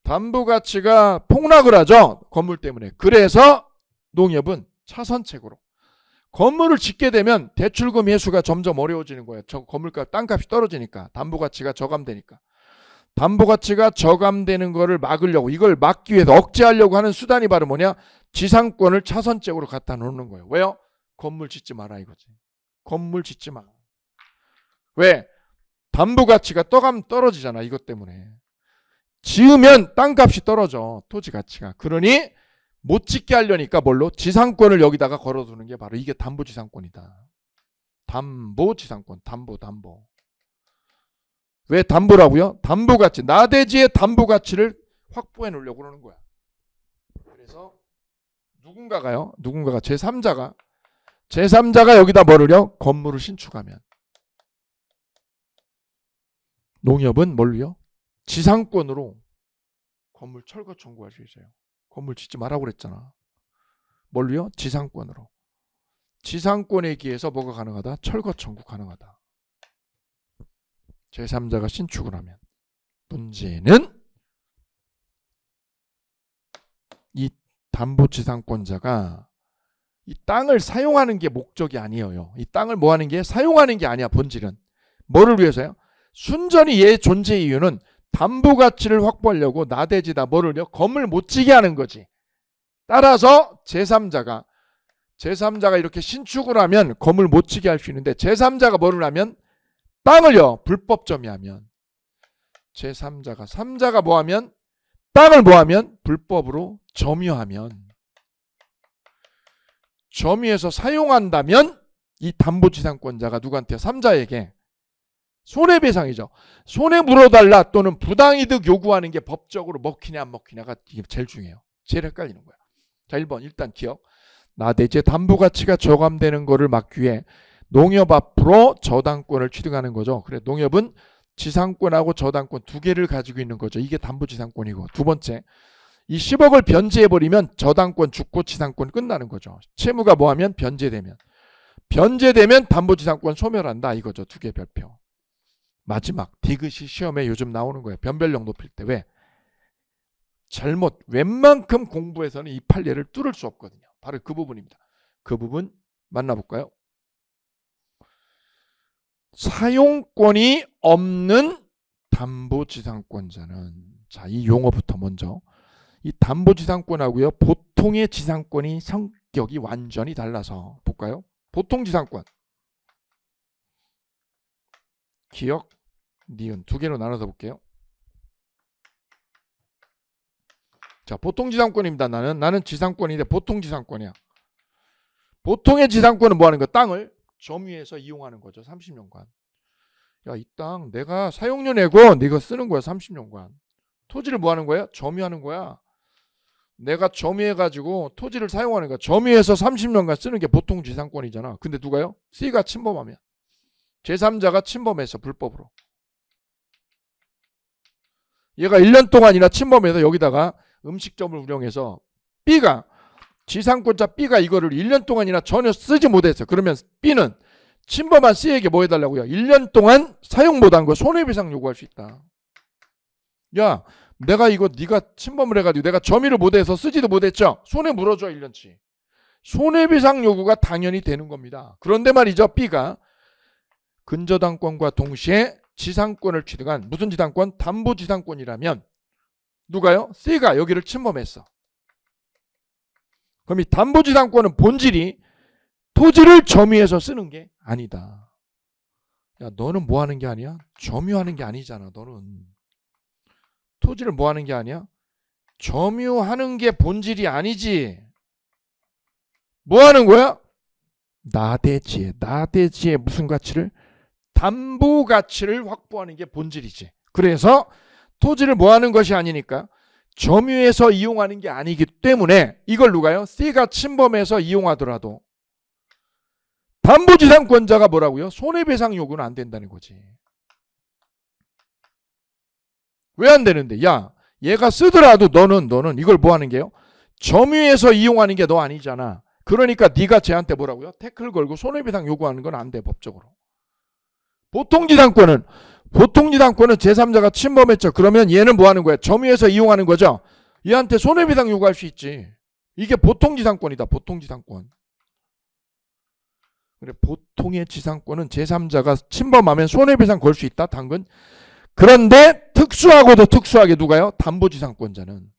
담보가치가 폭락을 하죠. 건물 때문에. 그래서 농협은 차선책으로 건물을 짓게 되면 대출금 회수가 점점 어려워지는 거예요. 저 건물값, 땅값이 떨어지니까. 담보가치가 저감되니까. 담보가치가 저감되는 거를 막으려고, 이걸 막기 위해서 억제하려고 하는 수단이 바로 뭐냐? 지상권을 차선책으로 갖다 놓는 거예요. 왜요? 건물 짓지 마라 이거지. 건물 짓지 마. 왜? 담보가치가 떨어지잖아. 이것 때문에. 지으면 땅값이 떨어져. 토지 가치가. 그러니 못 짓게 하려니까 뭘로? 지상권을 여기다가 걸어두는 게 바로 이게 담보지상권이다. 담보지상권. 담보. 왜 담보라고요? 담보가치. 나대지의 담보가치를 확보해 놓으려고 그러는 거야. 그래서 누군가가 제3자가 여기다 뭐를요? 건물을 신축하면 농협은 뭘로요? 지상권으로 건물 철거 청구할 수 있어요. 건물 짓지 말라고 그랬잖아. 뭘로요? 지상권으로. 지상권에 기해서 뭐가 가능하다? 철거 청구 가능하다. 제3자가 신축을 하면 문제는 이 담보지상권자가 이 땅을 사용하는 게 목적이 아니에요. 이 땅을 뭐 하는 게 사용하는 게 아니야. 본질은. 뭐를 위해서요? 순전히 얘 존재 이유는 담보가치를 확보하려고 나대지다 뭐를요? 검을 못 찌게 하는 거지. 따라서 제3자가 이렇게 신축을 하면 검을 못 치게 할 수 있는데 제3자가 뭐를 하면 땅을요 불법 점유하면 제3자가 뭐 하면 땅을 뭐 하면 불법으로 점유하면 점유해서 사용한다면 이 담보지상권자가 누구한테 3자에게 손해배상이죠. 손해 물어달라 또는 부당이득 요구하는 게 법적으로 먹히냐 안 먹히냐가 이게 제일 중요해요. 제일 헷갈리는 거야. 자 1번 일단 기억. 나대지의 담보가치가 저감되는 거를 막기 위해 농협 앞으로 저당권을 취득하는 거죠. 그래 농협은 지상권하고 저당권 두 개를 가지고 있는 거죠. 이게 담보지상권이고 두 번째 이 10억을 변제해버리면 저당권, 주권지상권 끝나는 거죠. 채무가 뭐하면 변제되면 담보지상권 소멸한다 이거죠. 두 개 별표. 마지막 디귿이 시험에 요즘 나오는 거예요. 변별력 높일 때 왜? 잘못 웬만큼 공부해서는 이 판례를 뚫을 수 없거든요. 바로 그 부분입니다. 그 부분 만나볼까요? 사용권이 없는 담보지상권자는 자, 이 용어부터 먼저 이 담보지상권하고요 보통의 지상권이 성격이 완전히 달라서 볼까요? 보통지상권 기억, 니은 두 개로 나눠서 볼게요. 자, 보통지상권입니다. 나는 지상권인데 보통지상권이야. 보통의 지상권은 뭐 하는 거야? 땅을 점유해서 이용하는 거죠. 30년간. 야, 이 땅 내가 사용료 내고 네가 쓰는 거야. 30년간. 토지를 뭐 하는 거야? 점유하는 거야. 내가 점유해가지고 토지를 사용하는 거야. 점유해서 30년간 쓰는 게 보통지상권이잖아. 근데 누가요? C가 침범하면. 제3자가 침범해서 불법으로. 얘가 1년 동안이나 침범해서 여기다가 음식점을 운영해서 B가 지상권자 B가 이거를 1년 동안이나 전혀 쓰지 못했어. 그러면 B는 침범한 C에게 뭐 해달라고요? 1년 동안 사용 못한 거 손해배상 요구할 수 있다. 야, 내가 이거 네가 침범을 해가지고 내가 점유를 못해서 쓰지도 못했죠. 손해 물어줘 1년치. 손해배상 요구가 당연히 되는 겁니다. 그런데 말이죠. B가 근저당권과 동시에 지상권을 취득한 무슨 지상권? 담보지상권이라면 누가요? C가 여기를 침범했어. 그럼 이 담보지상권은 본질이 토지를 점유해서 쓰는 게 아니다. 야, 너는 뭐 하는 게 아니야? 점유하는 게 아니잖아. 너는 토지를 뭐 하는 게 아니야? 점유하는 게 본질이 아니지. 뭐 하는 거야? 나대지에 무슨 가치를? 담보 가치를 확보하는 게 본질이지. 그래서 토지를 뭐 하는 것이 아니니까 점유해서 이용하는 게 아니기 때문에 이걸 누가요? C가 침범해서 이용하더라도 담보지상권자가 뭐라고요? 손해배상 요구는 안 된다는 거지. 왜 안 되는데? 야, 얘가 쓰더라도 너는 이걸 뭐 하는 게요? 점유해서 이용하는 게 너 아니잖아. 그러니까 네가 쟤한테 뭐라고요? 태클 걸고 손해배상 요구하는 건 안 돼, 법적으로. 보통지상권은 제3자가 침범했죠. 그러면 얘는 뭐 하는 거야? 점유해서 이용하는 거죠. 얘한테 손해배상 요구할 수 있지. 이게 보통지상권이다. 보통지상권. 그래, 보통의 지상권은 제3자가 침범하면 손해배상 걸 수 있다. 당근. 그런데 특수하고도 특수하게 누가요? 담보지상권자는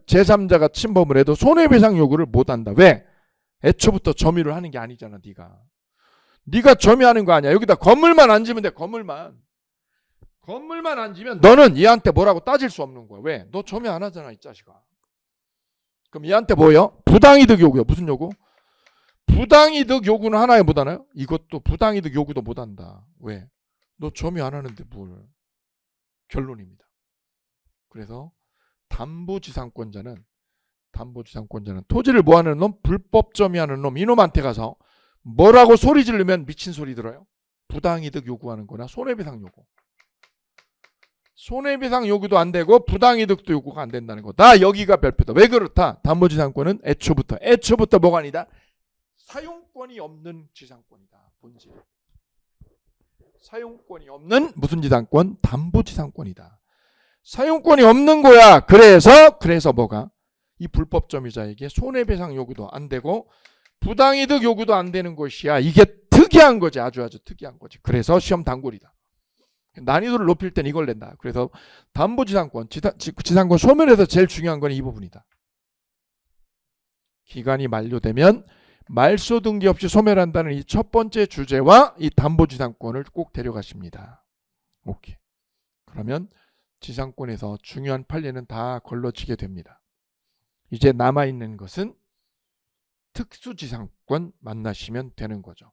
제3자가 침범을 해도 손해배상 요구를 못한다. 왜? 애초부터 점유를 하는 게 아니잖아. 네가 점유하는 거 아니야. 여기다 건물만 앉으면 돼. 건물만 앉으면 너는 얘한테 뭐라고 따질 수 없는 거야. 왜? 너 점유 안 하잖아, 이 자식아. 그럼 얘한테 뭐예요? 부당이득 요구요. 무슨 요구? 부당이득 요구는 하나에 못하나요? 이것도 부당이득 요구도 못한다. 왜? 너 점유 안 하는데 뭘. 결론입니다. 그래서 담보지상권자는 토지를 뭐 하는 놈? 불법 점유하는 놈. 이놈한테 가서 뭐라고 소리 지르면 미친 소리 들어요? 부당이득 요구하는 거나 손해배상 요구. 손해배상 요구도 안 되고 부당이득도 요구가 안 된다는 거. 다 여기가 별표다. 왜 그렇다? 담보지상권은 애초부터 뭐가 아니다? 사용권이 없는 지상권이다. 본질. 사용권이 없는 무슨 지상권? 담보지상권이다. 사용권이 없는 거야. 그래서 뭐가? 이 불법점유자에게 손해배상 요구도 안 되고 부당이득 요구도 안 되는 것이야. 이게 특이한 거지. 아주 특이한 거지. 그래서 시험 단골이다. 난이도를 높일 땐 이걸 낸다. 그래서 담보지상권, 지상권 소멸에서 제일 중요한 건 이 부분이다. 기간이 만료되면 말소 등기 없이 소멸한다는 이 첫 번째 주제와 이 담보지상권을 꼭 데려가십니다. 오케이. 그러면 지상권에서 중요한 판례는 다 걸러지게 됩니다. 이제 남아있는 것은 특수지상권 만나시면 되는 거죠.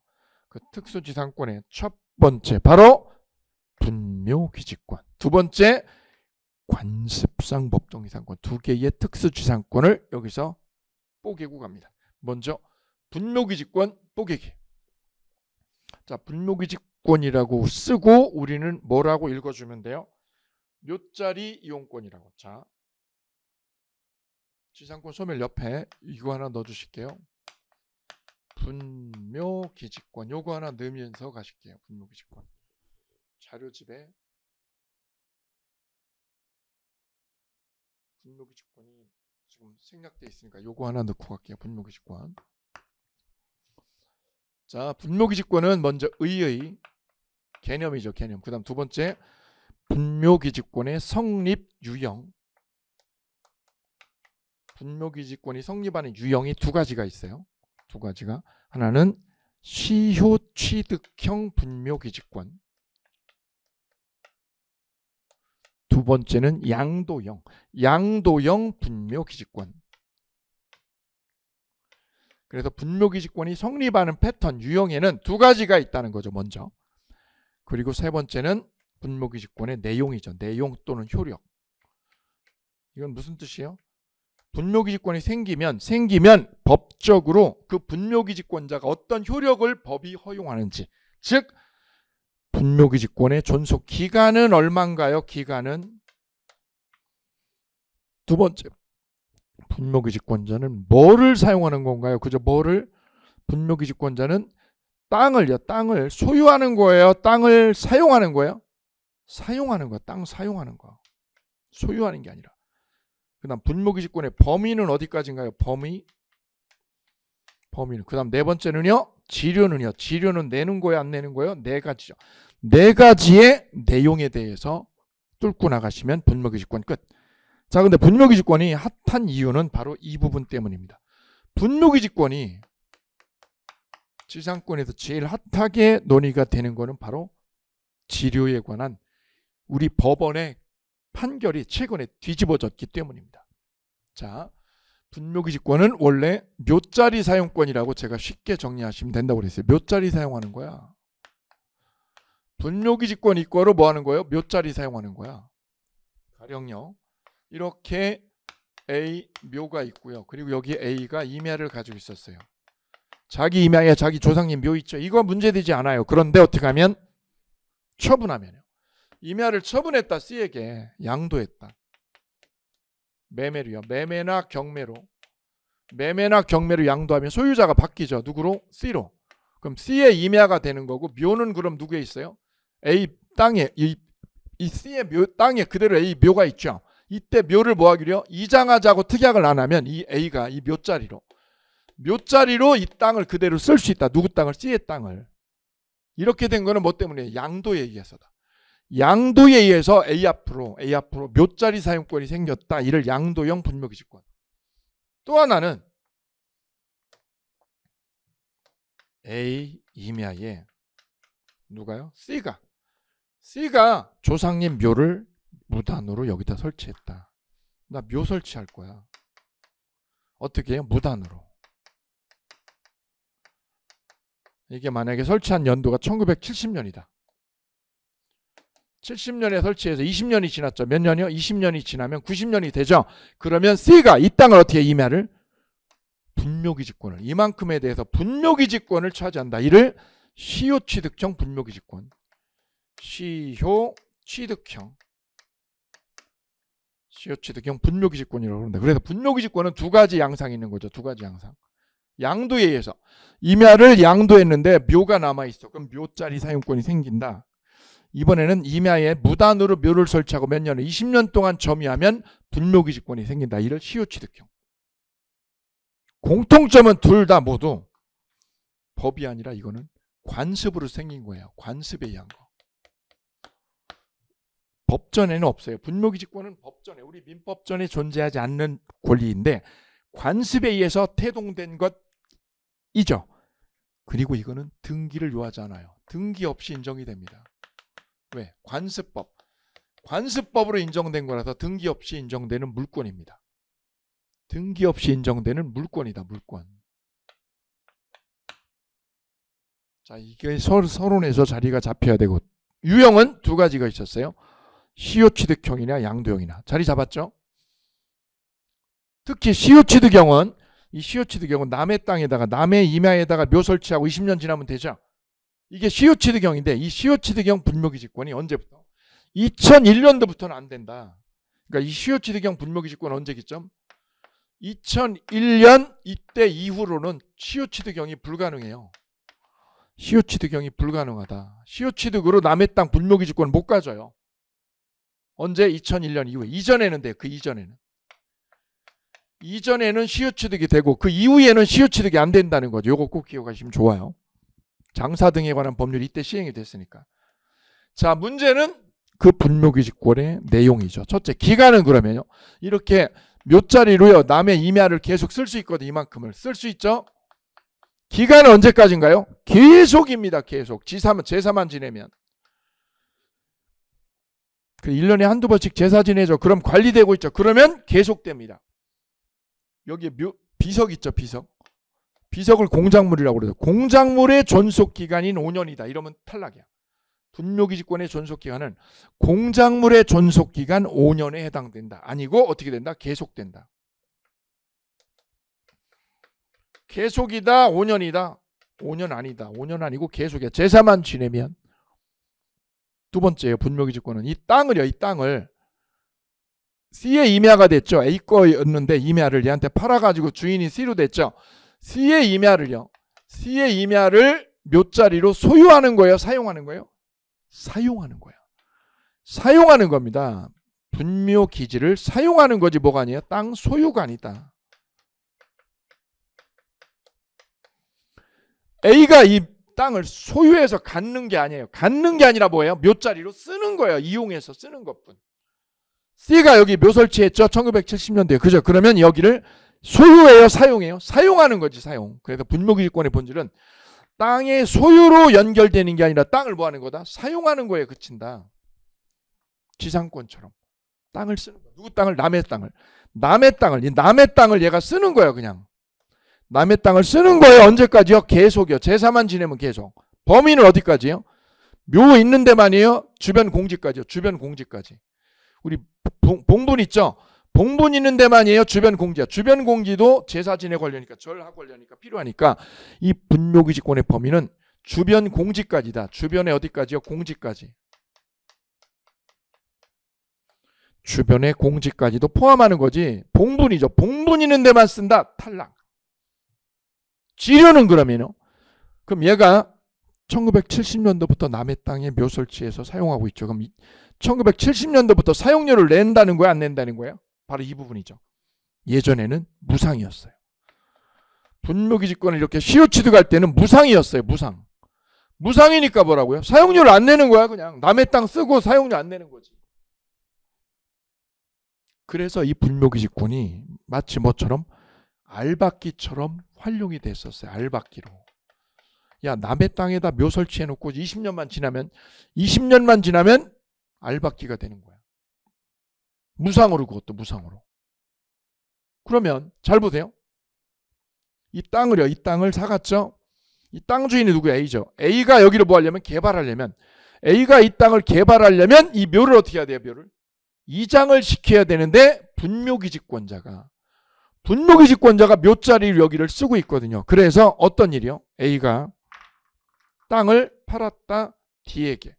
그 특수지상권의 첫 번째 바로 분묘기지권, 두 번째 관습상 법정지상권, 두 개의 특수지상권을 여기서 뽀개고 갑니다. 먼저 분묘기지권 뽀개기. 자, 분묘기지권이라고 쓰고 우리는 뭐라고 읽어주면 돼요? 묘자리 이용권이라고. 자, 지상권 소멸 옆에 이거 하나 넣어주실게요. 분묘기지권 요거 하나 넣으면서 가실게요. 분묘기지권 자료집에 분묘기지권이 지금 생략되어 있으니까 요거 하나 넣고 갈게요. 분묘기지권. 자, 분묘기지권은 먼저 의의 개념이죠. 개념. 그 다음 두 번째 분묘기지권의 성립 유형. 분묘기지권이 성립하는 유형이 두 가지가 있어요. 두 가지가. 하나는 시효 취득형 분묘기지권. 두 번째는 양도형 분묘기지권. 그래서 분묘기지권이 성립하는 패턴, 유형에는 두 가지가 있다는 거죠. 먼저. 그리고 세 번째는 분묘기지권의 내용이죠. 내용 또는 효력. 이건 무슨 뜻이에요? 분묘기지권이 생기면 법적으로 그 분묘기지권자가 어떤 효력을 법이 허용하는지, 즉 분묘기지권의 존속 기간은 얼마인가요? 기간은 두 번째 분묘기지권자는 뭐를 사용하는 건가요? 그죠? 뭐를? 분묘기지권자는 땅을 소유하는 거예요? 땅을 사용하는 거예요? 사용하는 거야. 땅 사용하는 거. 소유하는 게 아니라. 그 다음 분묘기지권의 범위는 어디까지인가요? 범위는. 그 다음 네 번째는요. 지료는 내는 거예요? 안 내는 거예요? 네 가지죠. 네 가지의 내용에 대해서 뚫고 나가시면 분묘기지권 끝. 자, 근데 분묘기지권이 핫한 이유는 바로 이 부분 때문입니다. 분묘기지권이 지상권에서 제일 핫하게 논의가 되는 거는 바로 지료에 관한 우리 법원의 판결이 최근에 뒤집어졌기 때문입니다. 자, 분묘기지권은 원래 묘자리 사용권이라고 제가 쉽게 정리하시면 된다고 그랬어요. 묘자리 사용하는 거야. 분묘기지권 이과로 뭐 하는 거예요? 묘자리 사용하는 거야. 가령요. 이렇게 A 묘가 있고요. 그리고 여기 A가 임야를 가지고 있었어요. 자기 임야에 자기 조상님 묘 있죠. 이거 문제되지 않아요. 그런데 어떻게 하면? 처분하면요. 임야를 처분했다. C에게 양도했다. 매매로요. 매매나 경매로 양도하면 소유자가 바뀌죠. 누구로? C로. 그럼 C의 임야가 되는 거고 묘는 그럼 누구에 있어요? A 땅에 이 C의 묘 땅에 그대로 A 묘가 있죠. 이때 묘를 뭐 하기로요? 이장하자고 특약을 안 하면 이 A가 이 묘자리로 이 땅을 그대로 쓸 수 있다. 누구 땅을? C의 땅을. 이렇게 된 거는 뭐 때문에? 양도에 의해서다. 양도에 의해서 A 앞으로 묘자리 사용권이 생겼다. 이를 양도형 분묘기지권. 또 하나는 A 임야에 누가요? C가 조상님 묘를 무단으로 여기다 설치했다. 나 묘 설치할 거야. 어떻게 해요? 무단으로. 이게 만약에 설치한 연도가 1970년이다. 70년에 설치해서 20년이 지났죠. 몇 년이요? 20년이 지나면 90년이 되죠. 그러면 C가 이 땅을 어떻게 임야를? 분묘기지권을. 이만큼에 대해서 분묘기지권을 차지한다. 이를 시효취득형 분묘기지권. 시효취득형 분묘기지권이라고 합니다. 그래서 분묘기지권은 두 가지 양상이 있는 거죠. 두 가지 양상. 양도에 의해서 임야를 양도했는데 묘가 남아있어. 그럼 묘자리 사용권이 생긴다. 이번에는 임야에 무단으로 묘를 설치하고 몇 년을 20년 동안 점유하면 분묘기지권이 생긴다. 이를 시효취득형. 공통점은 둘 다 모두 법이 아니라 이거는 관습으로 생긴 거예요. 관습에 의한 거. 법전에는 없어요. 분묘기지권은 법전에, 우리 민법전에 존재하지 않는 권리인데 관습에 의해서 태동된 것이죠. 그리고 이거는 등기를 요하지 않아요. 등기 없이 인정이 됩니다. 왜? 관습법. 관습법으로 인정된 거라서 등기 없이 인정되는 물권입니다. 등기 없이 인정되는 물권이다. 물권. 자, 이게 서론에서 자리가 잡혀야 되고, 유형은 두 가지가 있었어요. 시효취득형이나 양도형이나. 자리 잡았죠? 특히 시효취득형은, 이 시효취득형은 남의 땅에다가, 남의 임야에다가 묘 설치하고 20년 지나면 되죠. 이게 시효취득형인데, 이 시효취득형 분묘기지권이 언제부터? 2001년도부터는 안 된다. 그러니까 이 시효취득형 분묘기지권 언제 기점? 2001년 이때 이후로는 시효취득형이 불가능해요. 시효취득형이 불가능하다. 시효취득으로 남의 땅 분묘기지권 못 가져요. 언제? 2001년 이후에. 이전에는 돼요. 그 이전에는. 이전에는 시효취득이 되고 그 이후에는 시효취득이 안 된다는 거죠. 요거 꼭 기억하시면 좋아요. 장사 등에 관한 법률이 이때 시행이 됐으니까. 자, 문제는 그 분묘기지권의 내용이죠. 첫째, 기간은 그러면요. 이렇게 묘자리로요. 남의 임야를 계속 쓸 수 있거든요. 이만큼을 쓸 수 있죠. 기간은 언제까지인가요? 계속입니다. 계속. 제사만 지내면. 그 1년에 한두 번씩 제사 지내죠. 그럼 관리되고 있죠. 그러면 계속됩니다. 여기에 비석 있죠. 비석. 비석을 공작물이라고 그러죠. 공작물의 존속기간인 5년이다. 이러면 탈락이야. 분묘기지권의 존속기간은 공작물의 존속기간 5년에 해당된다. 아니고 어떻게 된다? 계속된다. 계속이다. 5년이다. 5년 아니다. 5년 아니고 계속이야. 제사만 지내면. 두 번째요. 분묘기지권은 이 땅을 C의 임야가 됐죠. A 거였는데 임야를 얘한테 팔아가지고 주인이 C로 됐죠. C의 임야를 묘자리로 소유하는 거예요? 사용하는 거예요? 사용하는 거야. 사용하는 겁니다. 분묘기지를 사용하는 거지 뭐가 아니에요? 땅 소유가 아니다. A가 이 땅을 소유해서 갖는 게 아니에요. 갖는 게 아니라 뭐예요? 묘자리로 쓰는 거예요. 이용해서 쓰는 것뿐. C가 여기 묘 설치했죠. 1970년대에. 그죠? 그러면 여기를 소유해요? 사용해요? 사용하는 거지. 사용. 그래서 분묘기지권의 본질은 땅의 소유로 연결되는 게 아니라 땅을 뭐 하는 거다? 사용하는 거에 그친다. 지상권처럼. 땅을 쓰는 거야. 누구 땅을? 남의 땅을. 남의 땅을 얘가 쓰는 거야. 그냥. 남의 땅을 쓰는 거예요. 언제까지요? 계속이요. 제사만 지내면 계속. 범위는 어디까지요? 묘 있는 데만이에요. 주변 공지까지요. 주변 공지까지. 우리 봉분 있죠? 봉분 있는 데만이에요. 주변 공지야. 주변 공지도 제사 지내고 하려니까 절하고 하려니까 필요하니까 이 분묘기지권의 범위는 주변 공지까지다. 주변에 어디까지요? 공지까지. 주변의 공지까지도 포함하는 거지. 봉분이죠. 봉분 있는 데만 쓴다. 탈락. 지료는 그러면요. 그럼 얘가 1970년도부터 남의 땅에 묘 설치해서 사용하고 있죠. 그럼 1970년도부터 사용료를 낸다는 거야? 안 낸다는 거야? 바로 이 부분이죠. 예전에는 무상이었어요. 분묘기지권을 이렇게 시효취득할 때는 무상이었어요. 무상. 무상이니까 뭐라고요? 사용료를 안 내는 거야. 그냥 남의 땅 쓰고 사용료 안 내는 거지. 그래서 이 분묘기지권이 마치 뭐처럼 알박기처럼 활용이 됐었어요. 알박기로. 야, 남의 땅에다 묘 설치해놓고 20년만 지나면 알박기가 되는 거야. 무상으로. 그것도 무상으로. 그러면 잘 보세요. 이 땅을 사갔죠. 이 땅 주인이 누구야? A죠. A가 여기를 뭐 하려면? 개발하려면. A가 이 땅을 개발하려면 이 묘를 어떻게 해야 돼요? 묘를 이장을 시켜야 되는데 분묘기지권자가 묘자리로 여기를 쓰고 있거든요. 그래서 어떤 일이요? A가 땅을 팔았다 D에게.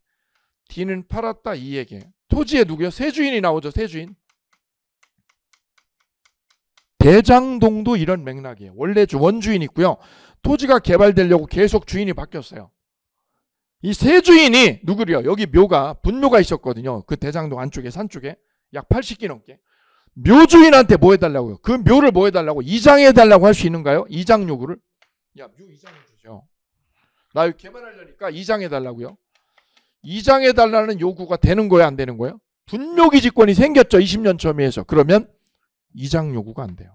D는 팔았다 E에게. 토지에 누구요? 세주인이 나오죠. 세주인. 대장동도 이런 맥락이에요. 원래 원주인이 있고요. 토지가 개발되려고 계속 주인이 바뀌었어요. 이 세주인이 누구래요? 여기 묘가 분묘가 있었거든요. 그 대장동 안쪽에 산 쪽에 약 80기 넘게. 묘주인한테 뭐 해달라고요? 그 묘를 뭐 해달라고? 이장해달라고 할 수 있는가요? 이장 요구를? 야, 묘 이장해 주죠. 나 여기 개발하려니까 이장해달라고요. 이장해달라는 요구가 되는 거야, 안 되는 거야? 분묘기지권이 생겼죠. 20년 전에서. 그러면 이장 요구가 안 돼요.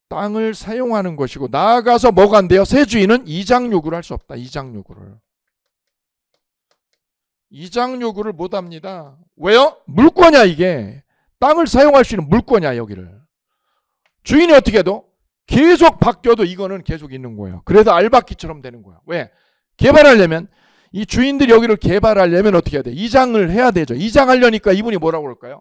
땅을 사용하는 것이고 나아가서 뭐가 안 돼요? 세주인은 이장 요구를 할 수 없다. 이장 요구를. 이장 요구를 못 합니다. 왜요? 물권이야 이게. 땅을 사용할 수 있는 물권이야 여기를. 주인이 어떻게 해도 계속 바뀌어도 이거는 계속 있는 거예요. 그래서 알바끼처럼 되는 거야. 왜? 개발하려면 이 주인들이 여기를 개발하려면 어떻게 해야 돼? 이장을 해야 되죠. 이장하려니까 이분이 뭐라고 그럴까요?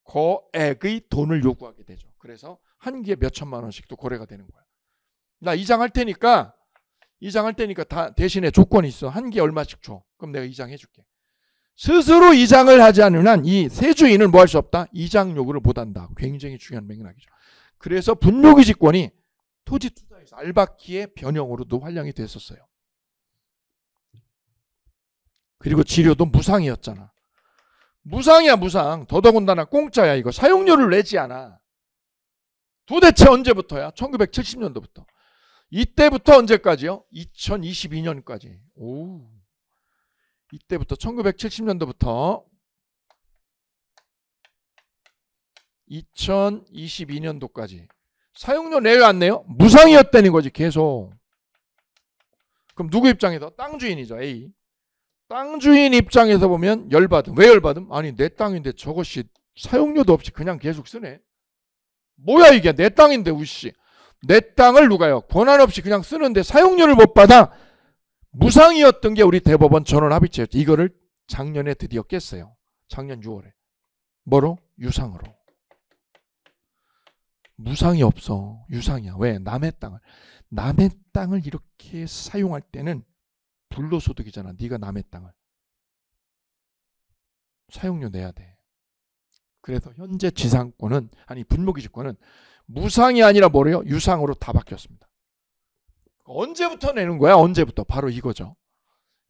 거액의 돈을 요구하게 되죠. 그래서 한 개에 몇 천만 원씩도 거래가 되는 거야. 나 이장할 테니까 다 대신에 조건이 있어. 한 개에 얼마씩 줘. 그럼 내가 이장해 줄게. 스스로 이장을 하지 않는 한 이 세주인은 뭐 할 수 없다? 이장 요구를 못 한다. 굉장히 중요한 맥락이죠. 그래서 분묘기지권이 토지 투자에서 알바키의 변형으로도 활용이 됐었어요. 그리고 지료도 무상이었잖아. 무상이야 무상. 더더군다나 공짜야 이거. 사용료를 내지 않아. 도대체 언제부터야? 1970년도부터. 이때부터 언제까지요? 2022년까지. 오. 이때부터 1970년도부터 2022년도까지 사용료 내요 안 내요? 무상이었다는 거지 계속. 그럼 누구 입장에서? 땅 주인이죠. A. 땅 주인 입장에서 보면 열받음. 왜 열받음? 아니 내 땅인데 저것이 사용료도 없이 그냥 계속 쓰네. 뭐야 이게 내 땅인데 우씨. 내 땅을 누가요? 권한 없이 그냥 쓰는데 사용료를 못 받아. 무상이었던 게 우리 대법원 전원합의체였죠. 이거를 작년에 드디어 깼어요. 작년 6월에. 뭐로? 유상으로. 무상이 없어. 유상이야. 왜? 남의 땅을 이렇게 사용할 때는 불로소득이잖아. 네가 남의 땅을. 사용료 내야 돼. 그래서 현재 지상권은 분묘기지권은 무상이 아니라 뭐래요? 유상으로 다 바뀌었습니다. 언제부터 내는 거야? 언제부터? 바로 이거죠.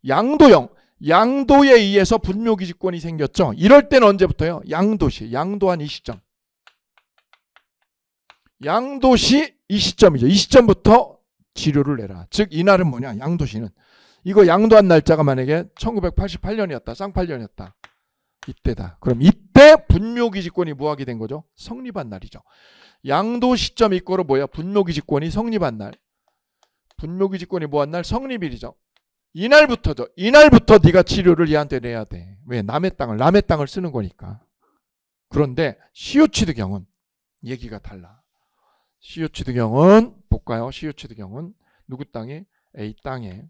양도에 의해서 분묘기지권이 생겼죠. 이럴 때는 언제부터요? 양도시. 양도한 이 시점. 양도시 이 시점이죠. 이 시점부터 지료를 내라. 즉 이날은 뭐냐? 양도시는 이거 양도한 날짜가 만약에 1988년이었다. 쌍팔년이었다. 이때다. 그럼 이때 분묘기지권이 뭐하게 된 거죠? 성립한 날이죠. 양도 시점 이꼬로 뭐야? 분묘기지권이 성립한 날. 분묘기지권이 뭐한 날? 성립일이죠. 이날부터 네가 지료를 얘한테 내야 돼. 왜? 남의 땅을 쓰는 거니까. 그런데 시효취득경은 얘기가 달라. 시효취득경은 볼까요? 시효취득경은 누구 땅에? A 땅에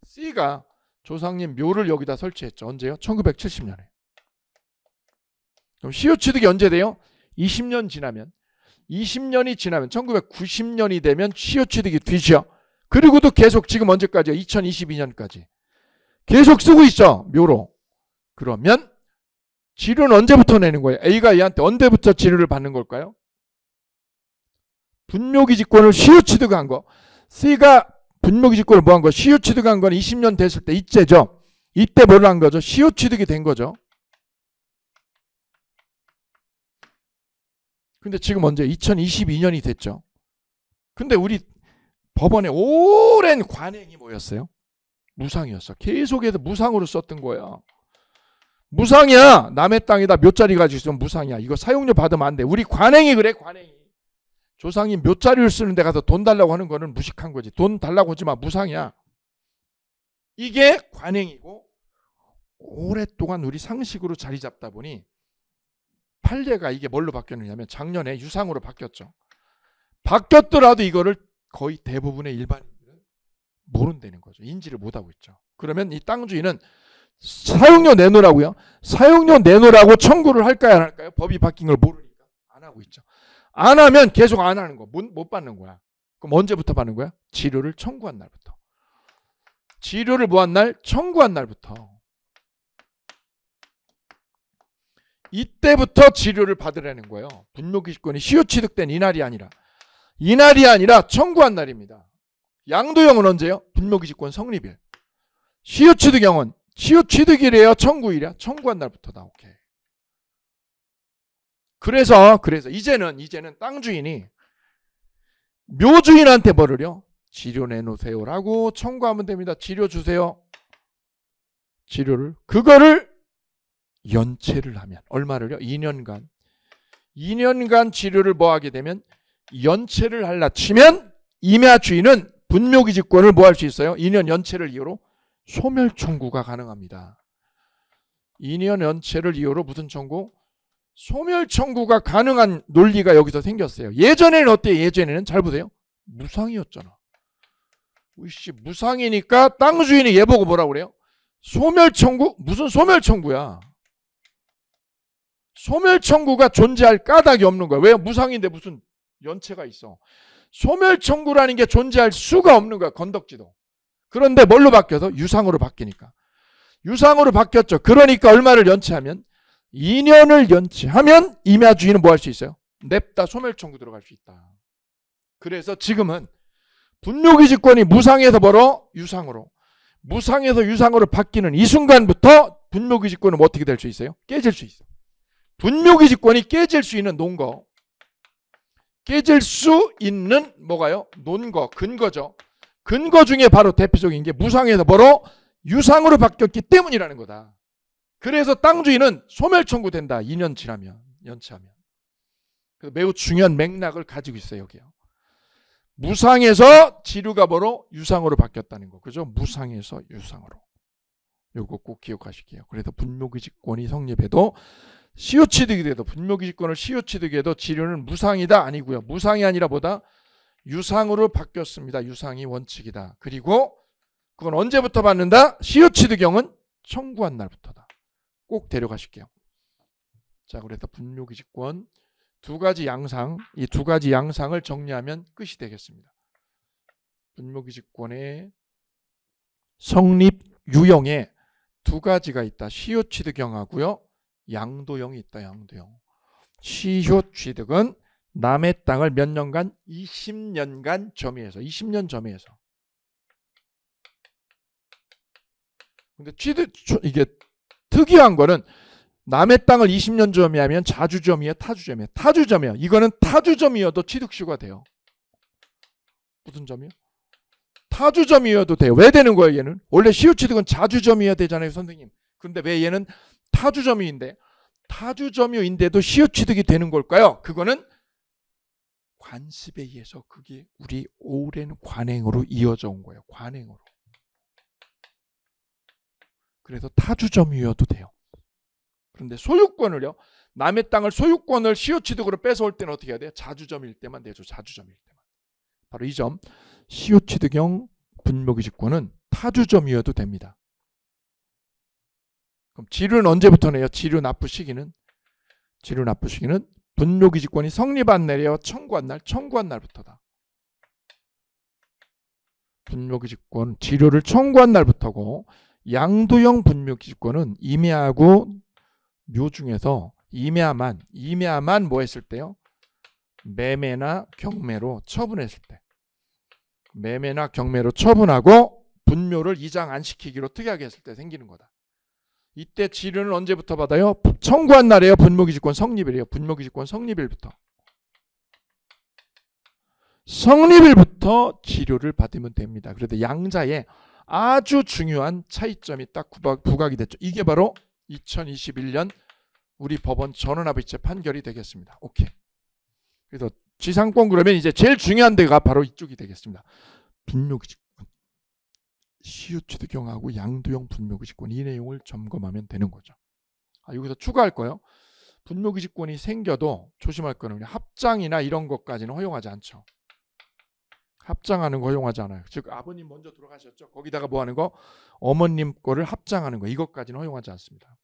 C가 조상님 묘를 여기다 설치했죠. 언제요? 1970년에. 그럼 시효취득이 언제 돼요? 20년이 지나면 1990년이 되면 시효취득이 되죠. 그리고도 계속 지금 언제까지요? 2022년까지 계속 쓰고 있죠. 묘로. 그러면 지료는 언제부터 내는 거예요? A가 얘한테 언제부터 지료를 받는 걸까요? 분묘기지권을 시효취득한 거. C가 분묘기지권을 뭐 한 거? 시효취득한 건 20년 됐을 때 이때죠. 이때 뭘 한 거죠? 시효취득이 된 거죠. 근데 지금 언제? 2022년이 됐죠. 근데 우리 법원에 오랜 관행이 뭐였어요? 무상이었어. 계속해서 무상으로 썼던 거야. 무상이야. 남의 땅에다 묘자리 가지고 있으면 무상이야. 이거 사용료 받으면 안 돼. 우리 관행이 그래. 관행이. 조상님 묘자리를 쓰는데 가서 돈 달라고 하는 거는 무식한 거지. 돈 달라고 하지 마. 무상이야. 이게 관행이고 오랫동안 우리 상식으로 자리 잡다 보니 판례가 이게 뭘로 바뀌었느냐면 작년에 유상으로 바뀌었죠. 바뀌었더라도 이거를 거의 대부분의 일반인들은 모른다는 거죠. 인지를 못하고 있죠. 그러면 이 땅 주인은 사용료 내놓으라고요. 사용료 내놓으라고 청구를 할까요? 안 할까요? 법이 바뀐 걸 모르니까 안 하고 있죠. 안 하면 계속 안 하는 거. 못 받는 거야. 그럼 언제부터 받는 거야? 지료를 청구한 날부터. 지료를 뭐 한 날? 청구한 날부터. 이때부터 지료를 받으라는 거예요. 분묘기지권이 시효취득된 이날이 아니라 청구한 날입니다. 양도형은 언제요? 분묘기지권 성립일. 시효취득형은 시효취득일이에요? 청구일이야? 청구한 날부터다. 오케이. 그래서 이제는 땅 주인이 묘주인한테 뭐를요? 지료 내놓으세요라고 청구하면 됩니다. 지료 주세요. 지료를. 그거를 연체를 하면 얼마를요? 2년간. 2년간 지료를 뭐 하게 되면 연체를 할라 치면 임야 주인은 분묘기지권을 뭐 할 수 있어요? 2년 연체를 이유로 소멸 청구가 가능합니다. 2년 연체를 이유로 무슨 청구? 소멸 청구가 가능한 논리가 여기서 생겼어요. 예전에는 어때요? 예전에는 잘 보세요. 무상이었잖아. 으이씨, 무상이니까 땅 주인이 얘 보고 뭐라고 그래요? 소멸 청구? 무슨 소멸 청구야? 소멸 청구가 존재할 까닭이 없는 거야. 왜? 무상인데 무슨 연체가 있어. 소멸 청구라는 게 존재할 수가 없는 거야. 건덕지도. 그런데 뭘로 바뀌어서? 유상으로 바뀌니까. 유상으로 바뀌었죠. 그러니까 얼마를 연체하면? 2년을 연체하면 임야 주인은 뭐 할 수 있어요? 냅다 소멸 청구 들어갈 수 있다. 그래서 지금은 분묘기지권이 무상에서 벌어 유상으로, 무상에서 유상으로 바뀌는 이 순간부터 분묘기지권은 뭐 어떻게 될 수 있어요? 깨질 수 있어. 분묘기지권이 깨질 수 있는 논거, 깨질 수 있는 뭐가요? 논거, 근거죠. 근거 중에 바로 대표적인 게 무상에서 벌어 유상으로 바뀌었기 때문이라는 거다. 그래서 땅 주인은 소멸 청구된다. 2년 지나면, 연체하면. 매우 중요한 맥락을 가지고 있어요, 여기요. 무상에서 지류가 벌어 유상으로 바뀌었다는 거. 그죠? 무상에서 유상으로. 요거 꼭 기억하시게요. 그래서 분묘기지권이 성립해도 시효취득이 돼도, 분묘기지권을 시효취득해도 지류는 무상이다 아니고요. 무상이 아니라 뭐다? 유상으로 바뀌었습니다. 유상이 원칙이다. 그리고 그건 언제부터 받는다? 시효취득형은 청구한 날부터다. 꼭 데려가실게요. 자, 그래서 분묘기지권 두 가지 양상, 이 두 가지 양상을 정리하면 끝이 되겠습니다. 분묘기지권의 성립 유형에 두 가지가 있다. 시효취득형하고요, 양도형이 있다. 양도형. 시효취득은 남의 땅을 몇 년간? 20년간 점유해서, 20년 점유해서. 근데 이게 특이한 거는 남의 땅을 20년 점유하면 자주점이에요, 타주점이에요? 타주점이에요. 이거는 타주점이어도 취득시효가 돼요. 무슨 점이요? 타주점이어도 돼요. 왜 되는 거예요, 얘는? 원래 시효취득은 자주점이어야 되잖아요, 선생님. 근데 왜 얘는 타주점유인데, 타주점유인데도 시효취득이 되는 걸까요? 그거는 관습에 의해서 그게 우리 오랜 관행으로 이어져 온 거예요. 관행으로. 그래서 타주점유여도 돼요. 그런데 소유권을요, 남의 땅을 소유권을 시효취득으로 뺏어올 때는 어떻게 해야 돼요? 자주점일 때만 내죠. 자주점일 때만. 바로 이 점. 시효취득형 분묘기지권은 타주점유여도 됩니다. 그럼 지류는 언제부터 내요? 지류 납부 시기는? 지류 납부 시기는 분묘기지권이 성립한 날이에요, 청구한 날? 청구한 날부터다. 분묘기지권 지류를 청구한 날부터고, 양도형 분묘기지권은 임야하고 묘 중에서 임야만 뭐 했을 때요? 매매나 경매로 처분했을 때. 매매나 경매로 처분하고 분묘를 이장 안 시키기로 특이하게 했을 때 생기는 거다. 이때 지류는 언제부터 받아요? 청구한 날이에요, 분묘기지권 성립일이에요. 분묘기지권 성립일부터. 성립일부터 지류를 받으면 됩니다. 그래도 양자에 아주 중요한 차이점이 딱 부각이 됐죠. 이게 바로 2021년 우리 법원 전원합의체 판결이 되겠습니다. 오케이. 그래서 지상권 그러면 이제 제일 중요한 데가 바로 이쪽이 되겠습니다. 분묘기지권, 시효취득형하고 양도형 분묘기지권, 이 내용을 점검하면 되는 거죠. 여기서 추가할 거예요. 분묘기지권이 생겨도 조심할 거는 합장이나 이런 것까지는 허용하지 않죠. 합장하는 거 허용하지 않아요. 즉 아버님 먼저 돌아가셨죠. 거기다가 뭐 하는 거? 어머님 거를 합장하는 거, 이것까지는 허용하지 않습니다.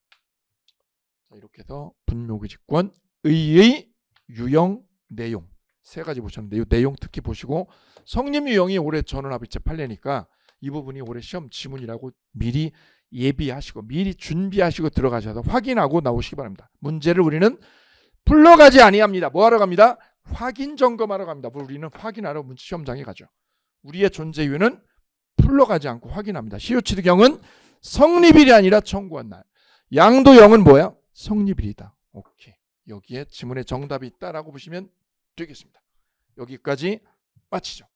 자, 이렇게 해서 분묘기지권 의의 유형 내용 세 가지 보셨는데, 이 내용 특히 보시고, 성립 유형이 올해 전원합의체 판례니까 이 부분이 올해 시험 지문이라고 미리 예비하시고 미리 준비하시고 들어가셔서 확인하고 나오시기 바랍니다. 문제를 우리는 풀러가지 아니합니다. 뭐 하러 갑니다? 확인 점검하러 갑니다. 우리는 확인하러 시험장에 가죠. 우리의 존재 이유는 풀러가지 않고 확인합니다. 시우치드경은 성립일이 아니라 청구한 날. 양도영은 뭐야? 성립일이다. 오케이. 여기에 지문에 정답이 있다라고 보시면 되겠습니다. 여기까지 마치죠.